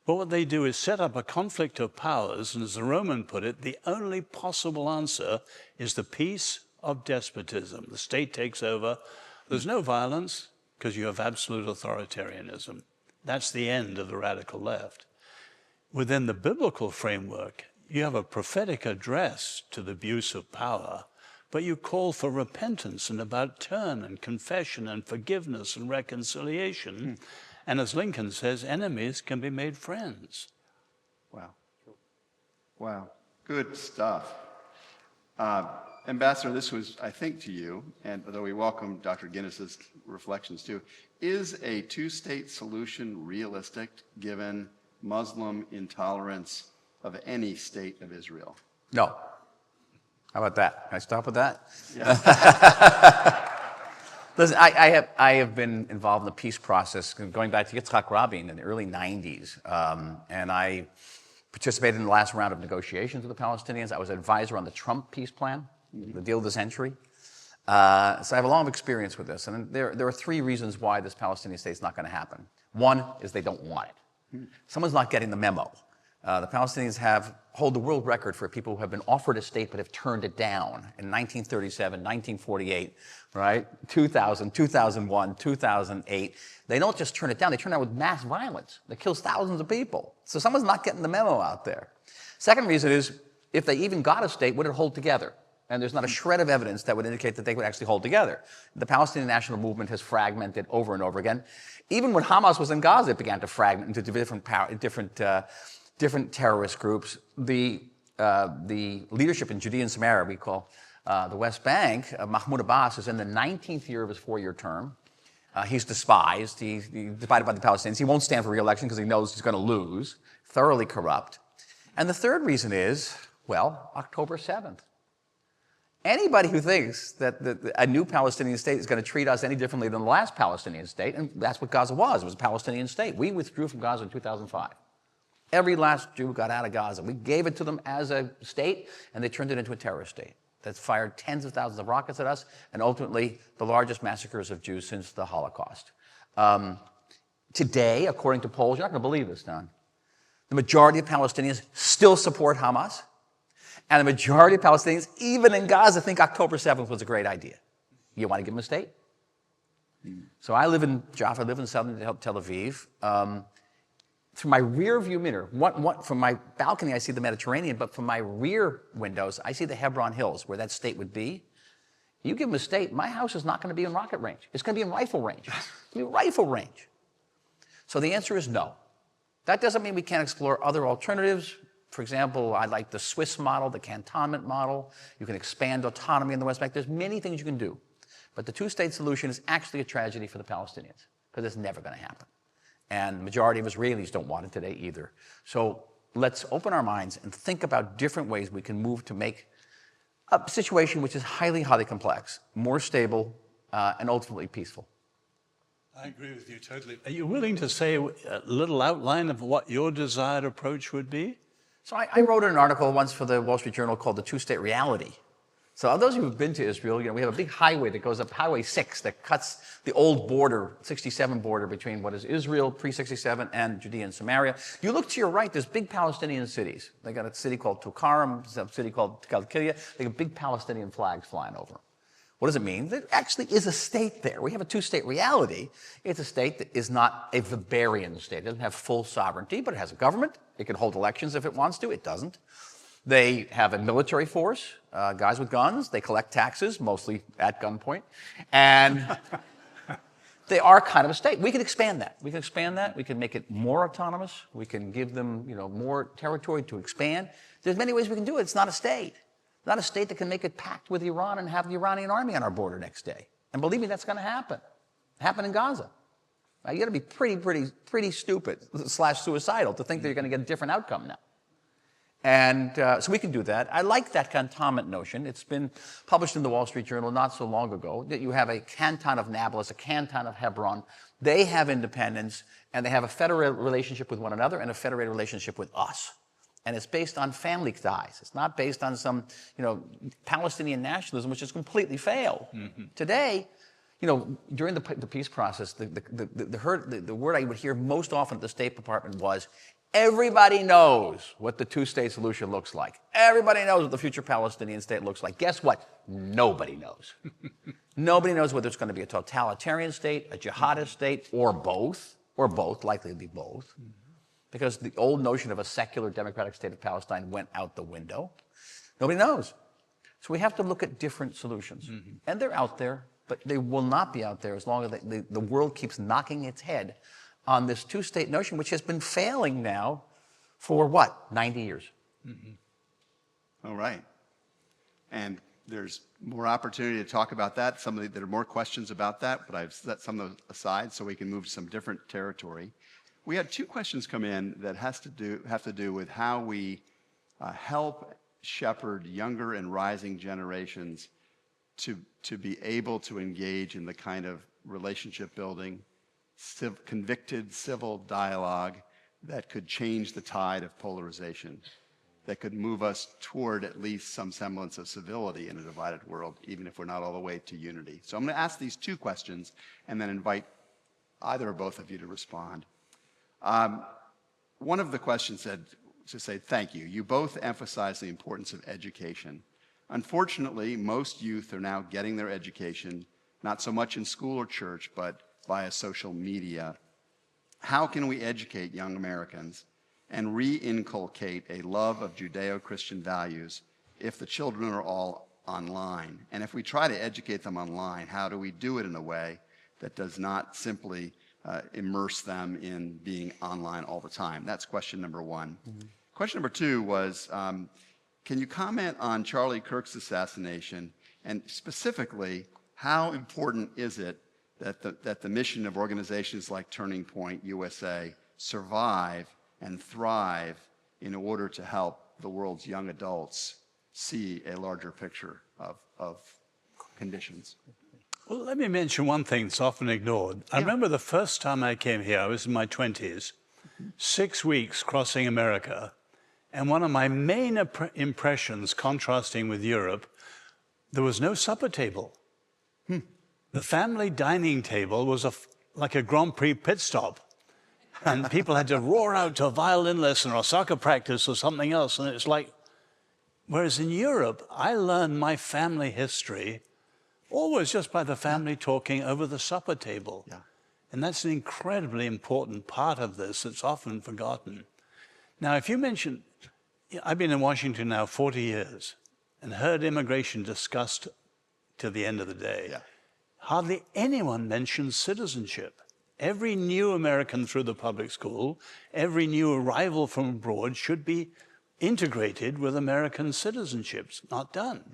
But what they do is set up a conflict of powers, and as the Roman put it, the only possible answer is the peace of despotism. The state takes over. There's no violence because you have absolute authoritarianism. That's the end of the radical left. Within the biblical framework, you have a prophetic address to the abuse of power, but you call for repentance and about turn and confession and forgiveness and reconciliation. And as Lincoln says, enemies can be made friends. Wow. Wow. Good stuff. Ambassador, this was, I think, to you, and although we welcome Dr. Guinness's reflections too, is a two-state solution realistic given Muslim intolerance of any state of Israel? No. How about that? Can I stop with that? Yeah. Listen, I have been involved in the peace process going back to Yitzhak Rabin in the early 90s. And I participated in the last round of negotiations with the Palestinians. I was an advisor on the Trump peace plan, the deal of the century. So I have a lot of experience with this. And there are 3 reasons why this Palestinian state is not going to happen. One is they don't want it. Someone's not getting the memo The Palestinians hold the world record for people who have been offered a state but have turned it down in 1937, 1948, right? 2000, 2001, 2008. They don't just turn it down, they turn it down with mass violence that kills thousands of people. So someone's not getting the memo out there. Second reason is, if they even got a state, would it hold together? And there's not a shred of evidence that would indicate that they would actually hold together. The Palestinian national movement has fragmented over and over again. Even when Hamas was in Gaza, it began to fragment into different terrorist groups. The leadership in Judea and Samaria, we call the West Bank, Mahmoud Abbas is in the 19th year of his 4-year term. He's despised. He's divided by the Palestinians. He won't stand for re-election because he knows he's going to lose. Thoroughly corrupt. And the third reason is, well, October 7th. Anybody who thinks that a new Palestinian state is going to treat us any differently than the last Palestinian state, and that's what Gaza was. It was a Palestinian state. We withdrew from Gaza in 2005. Every last Jew got out of Gaza. We gave it to them as a state, and they turned it into a terrorist state that's fired tens of thousands of rockets at us, and ultimately the largest massacres of Jews since the Holocaust. Today, according to polls, you're not going to believe this, Don, the majority of Palestinians still support Hamas, and the majority of Palestinians, even in Gaza, think October 7th was a great idea. You want to give them a state? So I live in Jaffa, I live in southern Tel Aviv. Through my rear view mirror, from my balcony I see the Mediterranean, but from my rear windows I see the Hebron Hills, where that state would be. You give them a state, my house is not going to be in rocket range. It's going to be in rifle range. It's going to be rifle range. So the answer is no. That doesn't mean we can't explore other alternatives. For example, I like the Swiss model, the cantonment model. You can expand autonomy in the West Bank. There's many things you can do. But the two-state solution is actually a tragedy for the Palestinians, because it's never going to happen. And the majority of Israelis don't want it today either. So let's open our minds and think about different ways we can move to make a situation which is highly, highly complex, more stable, and ultimately peaceful. I agree with you totally. Are you willing to say a little outline of what your desired approach would be? So I wrote an article once for the Wall Street Journal called The Two-State Reality. So those who have been to Israel, we have a big highway that goes up, Highway 6, that cuts the old border, 67 border between what is Israel pre-67 and Judea and Samaria. You look to your right, there's big Palestinian cities. They got a city called Tulkarm, a city called Kalkilia. They got big Palestinian flags flying over them. What does it mean? There actually is a state there. We have a two-state reality. It's a state that is not a Weberian state. It doesn't have full sovereignty, but it has a government. It can hold elections if it wants to. It doesn't. They have a military force, guys with guns. They collect taxes, mostly at gunpoint. And they are kind of a state. We can expand that. We can expand that. We can make it more autonomous. We can give them, more territory to expand. There's many ways we can do it. It's not a state. Not a state that can make a pact with Iran and have the Iranian army on our border next day. And believe me, that's going to happen. Happen in Gaza. Now, you got to be pretty stupid / suicidal to think that you're going to get a different outcome now. And so we can do that. I like that cantonment notion. It's been published in the Wall Street Journal not so long ago, that you have a canton of Nablus, a canton of Hebron. They have independence, and they have a federated relationship with one another and a federated relationship with us. And it's based on family ties. It's not based on some, Palestinian nationalism, which has completely failed. Mm-hmm. Today, during the peace process, the word I would hear most often at the State Department was, everybody knows what the two-state solution looks like. Everybody knows what the future Palestinian state looks like. Guess what? Nobody knows. Nobody knows whether it's going to be a totalitarian state, a jihadist state, or both, likely to be both. Mm-hmm. Because the old notion of a secular democratic state of Palestine went out the window. Nobody knows. So we have to look at different solutions. Mm-hmm. And they're out there, but they will not be out there as long as the world keeps knocking its head on this two-state notion, which has been failing now for, 90 years. Mm-hmm. All right. And there's more opportunity to talk about that. There are more questions about that, but I've set some of those aside so we can move to some different territory. We had 2 questions come in that have to do with how we help shepherd younger and rising generations to be able to engage in the kind of relationship building, convicted civil dialogue that could change the tide of polarization, that could move us toward at least some semblance of civility in a divided world, even if we're not all the way to unity. So I'm going to ask these 2 questions and then invite either or both of you to respond. One of the questions said, to say thank you. You both emphasize the importance of education. Unfortunately, most youth are now getting their education, not so much in school or church, but via social media. How can we educate young Americans and re-inculcate a love of Judeo-Christian values if the children are all online? And if we try to educate them online, how do we do it in a way that does not simply immerse them in being online all the time? That's question number one. Mm-hmm. Question number two was, can you comment on Charlie Kirk's assassination, and specifically, how important is it that the mission of organizations like Turning Point USA survive and thrive in order to help the world's young adults see a larger picture of conditions? Well, let me mention one thing that's often ignored. I remember the first time I came here, I was in my 20s, 6 weeks crossing America, and one of my main impressions, contrasting with Europe, there was no supper table. The family dining table was like a Grand Prix pit stop. And people had to roar out to a violin lesson or a soccer practice or something else. And it's like, whereas in Europe, I learned my family history always just by the family talking over the supper table. Yeah. And that's an incredibly important part of this that's often forgotten. Now, if you mention, I've been in Washington now 40 years and heard immigration discussed to the end of the day. Yeah. Hardly anyone mentions citizenship. Every new American through the public school, every new arrival from abroad should be integrated with American citizenship. It's not done.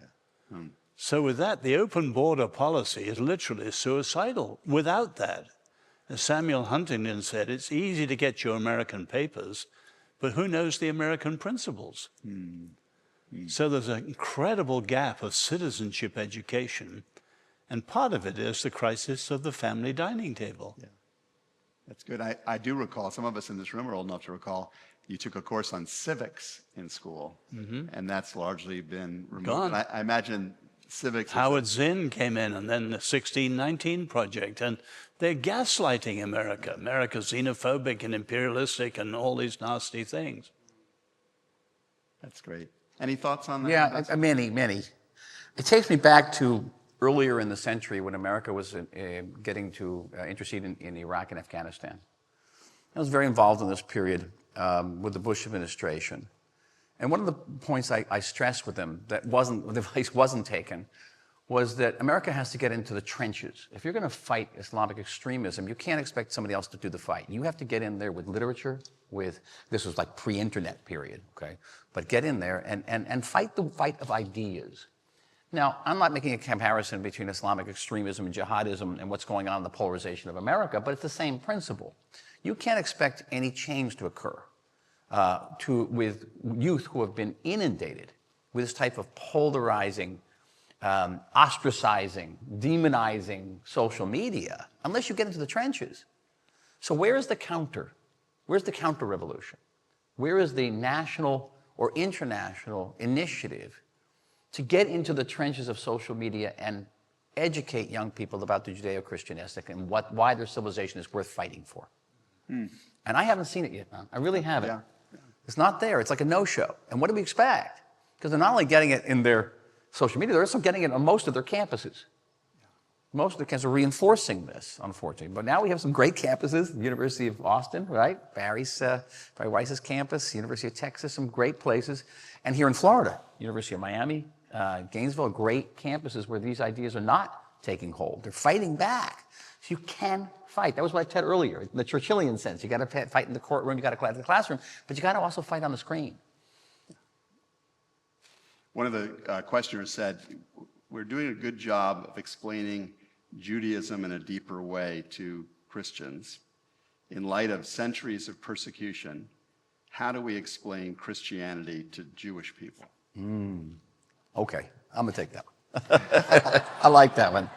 Yeah. So with that, the open border policy is literally suicidal. Without that, as Samuel Huntington said, it's easy to get your American papers, but who knows the American principles? So there's an incredible gap of citizenship education. And part of it is the crisis of the family dining table. Yeah. That's good. I do recall, some of us in this room are old enough to recall, you took a course on civics in school, and that's largely been removed. Gone. I imagine civics... Howard Zinn came in, and then the 1619 Project, and they're gaslighting America. America's xenophobic and imperialistic and all these nasty things. That's great. Any thoughts on that? Yeah, many. It takes me back to earlier in the century when America was getting to intercede in Iraq and Afghanistan. I was very involved in this period with the Bush administration. And one of the points I stressed with them that the advice wasn't taken was that America has to get into the trenches. If you're going to fight Islamic extremism, you can't expect somebody else to do the fight. You have to get in there with literature, this was like pre-internet period, okay? But get in there and fight the fight of ideas. Now, I'm not making a comparison between Islamic extremism and jihadism and what's going on in the polarization of America, but it's the same principle. You can't expect any change to occur with youth who have been inundated with this type of polarizing, ostracizing, demonizing social media unless you get into the trenches. So where is the counter? Where's the counter-revolution? Where is the national or international initiative to get into the trenches of social media and educate young people about the Judeo-Christian ethic and why their civilization is worth fighting for? And I haven't seen it yet, man. I really haven't. Yeah. It's not there. It's like a no-show. And what do we expect? Because they're not only getting it in their social media, they're also getting it on most of their campuses. Most of the campuses are reinforcing this, unfortunately. But now we have some great campuses, the University of Austin, right? Barry Weiss's campus, University of Texas, some great places. And here in Florida, University of Miami, Gainesville, great campuses where these ideas are not taking hold. They're fighting back. So you can fight. That was what I said earlier, in the Churchillian sense. You got to fight in the courtroom, you got to fight in the classroom, but you got to also fight on the screen. One of the questioners said, we're doing a good job of explaining Judaism in a deeper way to Christians. In light of centuries of persecution, how do we explain Christianity to Jewish people? Okay, I'm going to take that one. I like that one.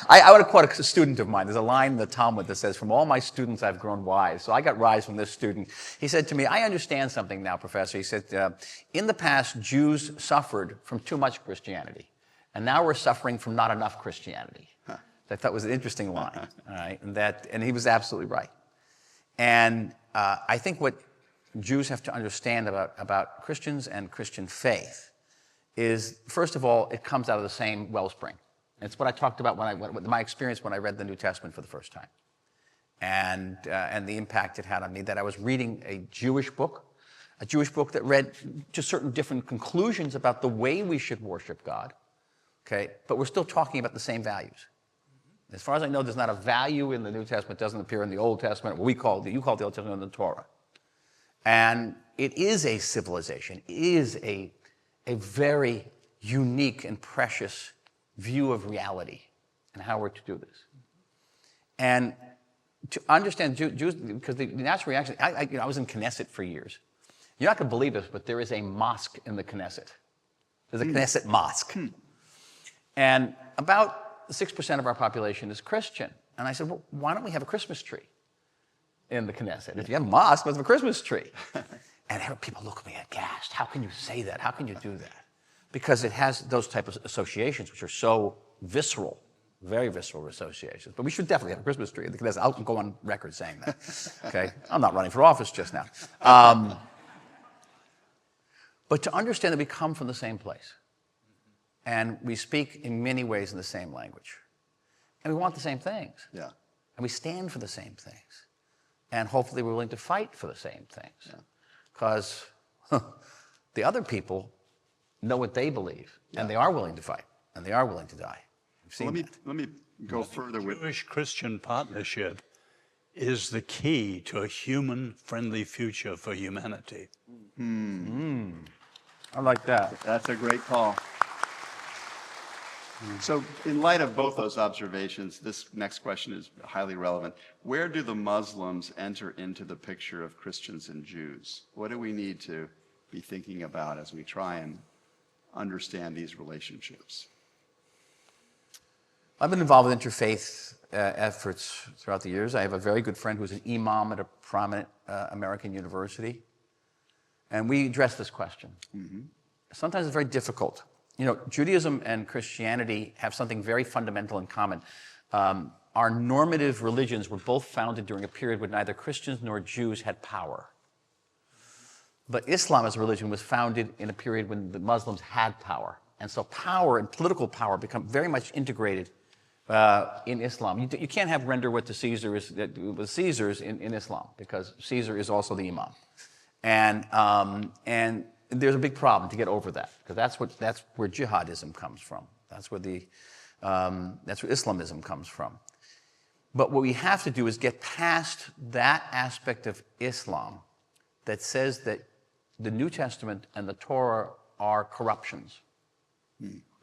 I want to quote a student of mine. There's a line in the Talmud that says, "From all my students I've grown wise." So I got wise from this student. He said to me, "I understand something now, Professor." He said, "In the past, Jews suffered from too much Christianity, and now we're suffering from not enough Christianity." I thought was an interesting line, all right? And he was absolutely right. And I think what Jews have to understand about Christians and Christian faith is, first of all, it comes out of the same wellspring. It's what I talked about my experience when I read the New Testament for the first time, and the impact it had on me. That I was reading a Jewish book that read just certain different conclusions about the way we should worship God. Okay, but we're still talking about the same values. As far as I know, there's not a value in the New Testament that doesn't appear in the Old Testament. What you call the Old Testament the Torah, and it is a civilization. It is a very unique and precious view of reality and how we're to do this. And to understand Jews, because the natural reaction, I was in Knesset for years. You're not going to believe this, but there is a mosque in the Knesset. There's a Knesset mosque. And about 6% of our population is Christian. And I said, well, why don't we have a Christmas tree in the Knesset? If you have a mosque, let's have a Christmas tree. And people look at me aghast. How can you say that? How can you do that? Because it has those type of associations which are so visceral, very visceral associations. But we should definitely have a Christmas tree in the Knesset. I'll go on record saying that. Okay? I'm not running for office just now. But to understand that we come from the same place. And we speak in many ways in the same language. And we want the same things. Yeah. And we stand for the same things. And hopefully we're willing to fight for the same things. Because the other people know what they believe, and they are willing to fight, and they are willing to die. Let me go further with Jewish-Christian partnership is the key to a human-friendly future for humanity. I like that. That's a great call. So in light of both those observations, this next question is highly relevant. Where do the Muslims enter into the picture of Christians and Jews? What do we need to be thinking about as we try and understand these relationships? I've been involved with interfaith efforts throughout the years. I have a very good friend who's an imam at a prominent American university. And we address this question. Sometimes it's very difficult. You know, Judaism and Christianity have something very fundamental in common. Our normative religions were both founded during a period when neither Christians nor Jews had power. But Islam as a religion was founded in a period when the Muslims had power. And so power and political power become very much integrated in Islam. You can't have render what to Caesar with Caesars in Islam, because Caesar is also the imam. And there's a big problem to get over that, because that's where jihadism comes from. That's where Islamism comes from. But what we have to do is get past that aspect of Islam that says that the New Testament and the Torah are corruptions.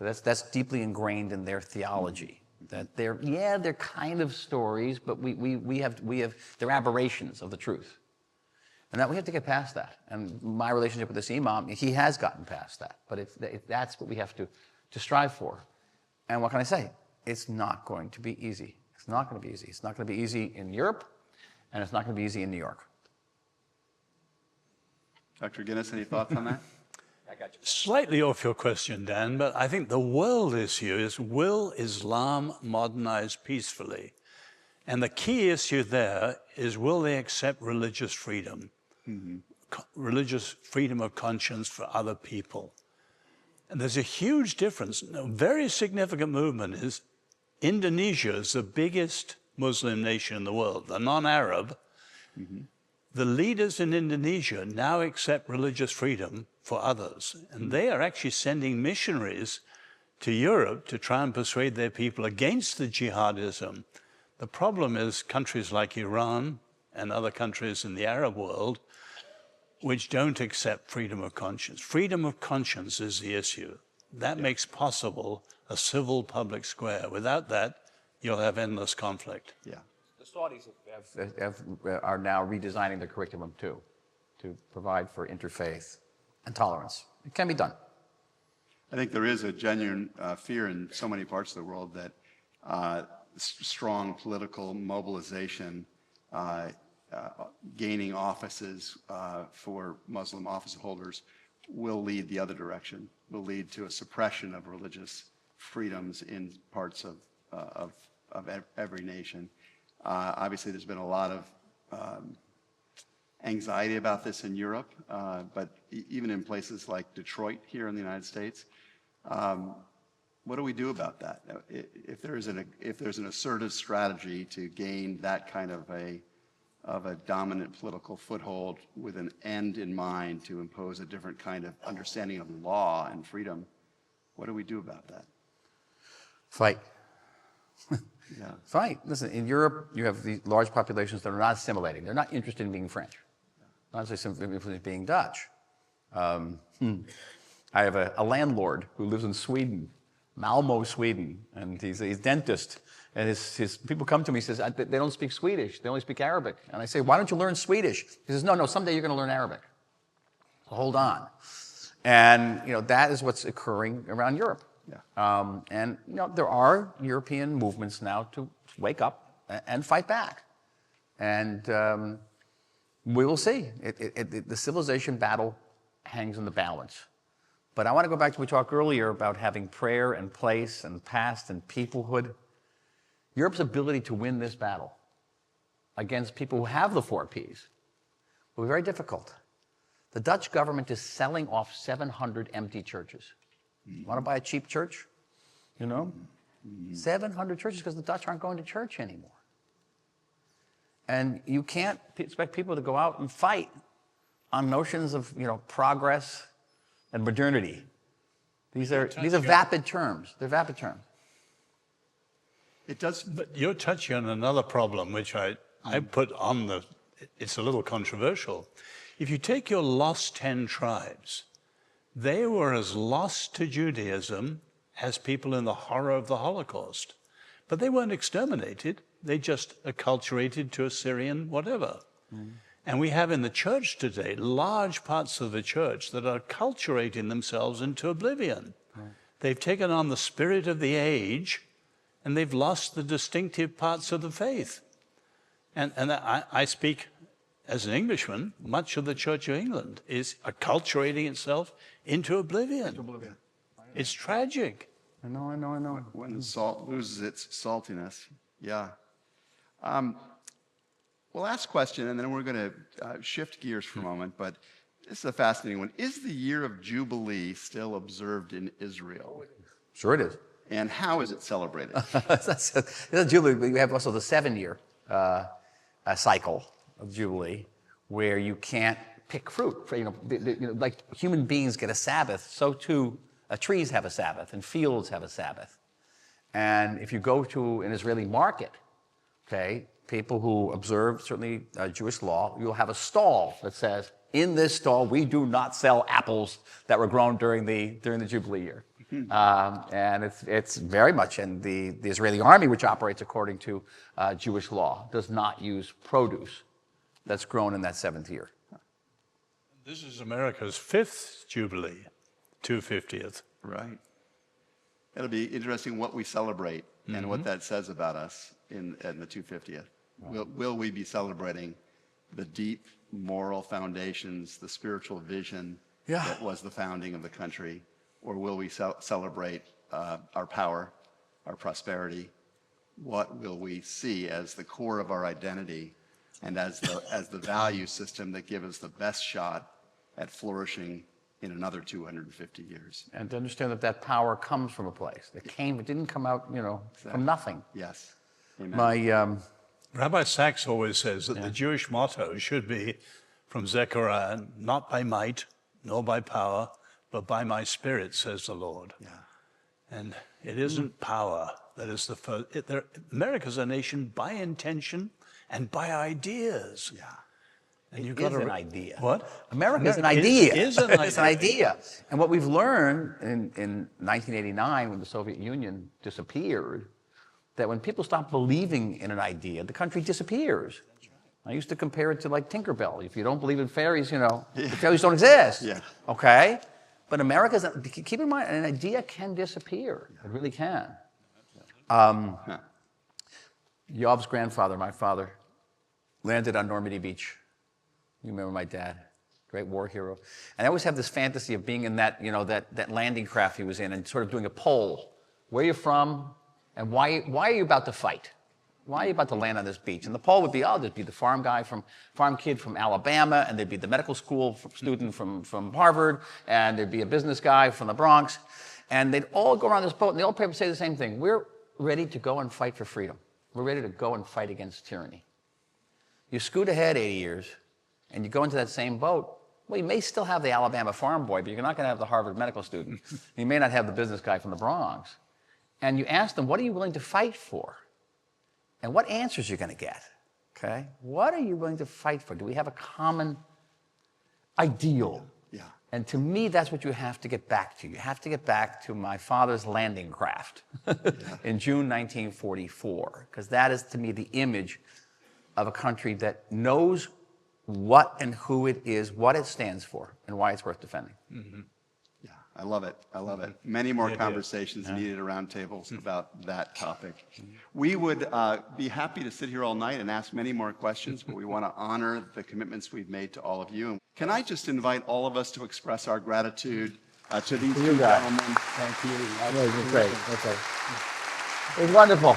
That's deeply ingrained in their theology. That they're kind of stories, but they're aberrations of the truth. And that we have to get past that. And my relationship with this imam, he has gotten past that. But that's what we have to strive for. And what can I say? It's not going to be easy. It's not going to be easy. It's not going to be easy in Europe, and it's not going to be easy in New York. Dr. Guinness, any thoughts on that? Slightly off your question, Dan, but I think the world issue is, will Islam modernize peacefully? And the key issue there is, will they accept religious freedom? Religious freedom of conscience for other people. And there's a huge difference. A very significant movement is Indonesia is the biggest Muslim nation in the world, the non-Arab. The leaders in Indonesia now accept religious freedom for others. And they are actually sending missionaries to Europe to try and persuade their people against the jihadism. The problem is countries like Iran and other countries in the Arab world which don't accept freedom of conscience. Freedom of conscience is the issue. That makes possible a civil public square. Without that, you'll have endless conflict. Yeah. The Saudis are now redesigning their curriculum too, to provide for interfaith and tolerance. It can be done. I think there is a genuine fear in so many parts of the world that strong political mobilization, gaining offices for Muslim office holders will lead the other direction, will lead to a suppression of religious freedoms in parts of every nation. Obviously, there's been a lot of anxiety about this in Europe, but even in places like Detroit here in the United States. What do we do about that? If there's an assertive strategy to gain that kind of a dominant political foothold with an end in mind to impose a different kind of understanding of law and freedom, what do we do about that? Fight. Yeah. Fight. Listen, in Europe, you have these large populations that are not assimilating. They're not interested in being French. Not necessarily interested in being Dutch. I have a landlord who lives in Sweden, Malmo, Sweden, and he's a dentist. And his people come to me, he says, they don't speak Swedish, they only speak Arabic. And I say, why don't you learn Swedish? He says, no, someday you're going to learn Arabic. So hold on. And, that is what's occurring around Europe. Yeah. And, there are European movements now to wake up and fight back. And we will see. The civilization battle hangs in the balance. But I want to go back to what we talked earlier about having prayer and place and past and peoplehood. Europe's ability to win this battle against people who have the 4 Ps will be very difficult. The Dutch government is selling off 700 empty churches. You want to buy a cheap church? 700 churches because the Dutch aren't going to church anymore. And you can't expect people to go out and fight on notions of progress and modernity. These are vapid terms. They're vapid terms. It does. But you're touching on another problem, which I put on it's a little controversial. If you take your lost 10 tribes, they were as lost to Judaism as people in the horror of the Holocaust. But they weren't exterminated. They just acculturated to Assyrian whatever. And we have in the church today large parts of the church that are acculturating themselves into oblivion. They've taken on the spirit of the age, and they've lost the distinctive parts of the faith. And I speak as an Englishman. Much of the Church of England is acculturating itself into oblivion. It's tragic. I know. When the salt loses its saltiness. Yeah. Well, last question, and then we're going to shift gears for a moment, but this is a fascinating one. Is the year of Jubilee still observed in Israel? Sure it is. And how is it celebrated? Jubilee, we have also the 7-year cycle of Jubilee where you can't pick fruit. Like human beings get a Sabbath, so too trees have a Sabbath and fields have a Sabbath. And if you go to an Israeli market, people who observe certainly Jewish law, you'll have a stall that says, in this stall, we do not sell apples that were grown during the Jubilee year. And it's very much, and the Israeli army, which operates according to Jewish law, does not use produce that's grown in that 7th year. This is America's 5th Jubilee, 250th. Right. It'll be interesting what we celebrate and what that says about us in the 250th. Will we be celebrating the deep moral foundations, the spiritual vision that was the founding of the country? Or will we celebrate our power, our prosperity? What will we see as the core of our identity and as the value system that gives us the best shot at flourishing in another 250 years? And to understand that power comes from a place. It didn't come out, Exactly. from nothing. Yes. Amen. Rabbi Sachs always says that the Jewish motto should be from Zechariah, not by might nor by power, but by my spirit, says the Lord. Yeah. And it isn't power that is the first. America's a nation by intention and by ideas. Yeah. And you've It got is an idea. What? America is an idea. Is an It's an idea. And what we've learned in 1989 when the Soviet Union disappeared, that when people stop believing in an idea, the country disappears. I used to compare it to like Tinkerbell. If you don't believe in fairies, the fairies don't exist. Yeah. Okay? But America's, keep in mind, an idea can disappear. It really can. Yov's grandfather, my father, landed on Normandy Beach. You remember my dad, great war hero. And I always have this fantasy of being in that, that landing craft he was in and sort of doing a poll. Where are you from? And why are you about to fight? Why are you about to land on this beach? And the poll would be, oh, there'd be the farm kid from Alabama, and there'd be the medical school student from Harvard, and there'd be a business guy from the Bronx. And they'd all go around this boat, and the old paper would say the same thing. We're ready to go and fight for freedom. We're ready to go and fight against tyranny. You scoot ahead 80 years, and you go into that same boat. Well, you may still have the Alabama farm boy, but you're not going to have the Harvard medical student. You may not have the business guy from the Bronx. And you ask them, what are you willing to fight for? And what answers you're going to get, okay? What are you willing to fight for? Do we have a common ideal? Yeah. And to me, that's what you have to get back to. You have to get back to my father's landing craft in June 1944, because that is, to me, the image of a country that knows what and who it is, what it stands for, and why it's worth defending. Yeah, I love it. I love it. Many more conversations needed around tables about that topic. We would be happy to sit here all night and ask many more questions, but we want to honor the commitments we've made to all of you. Can I just invite all of us to express our gratitude to these two gentlemen? Thank you. That was great. Okay. It was wonderful.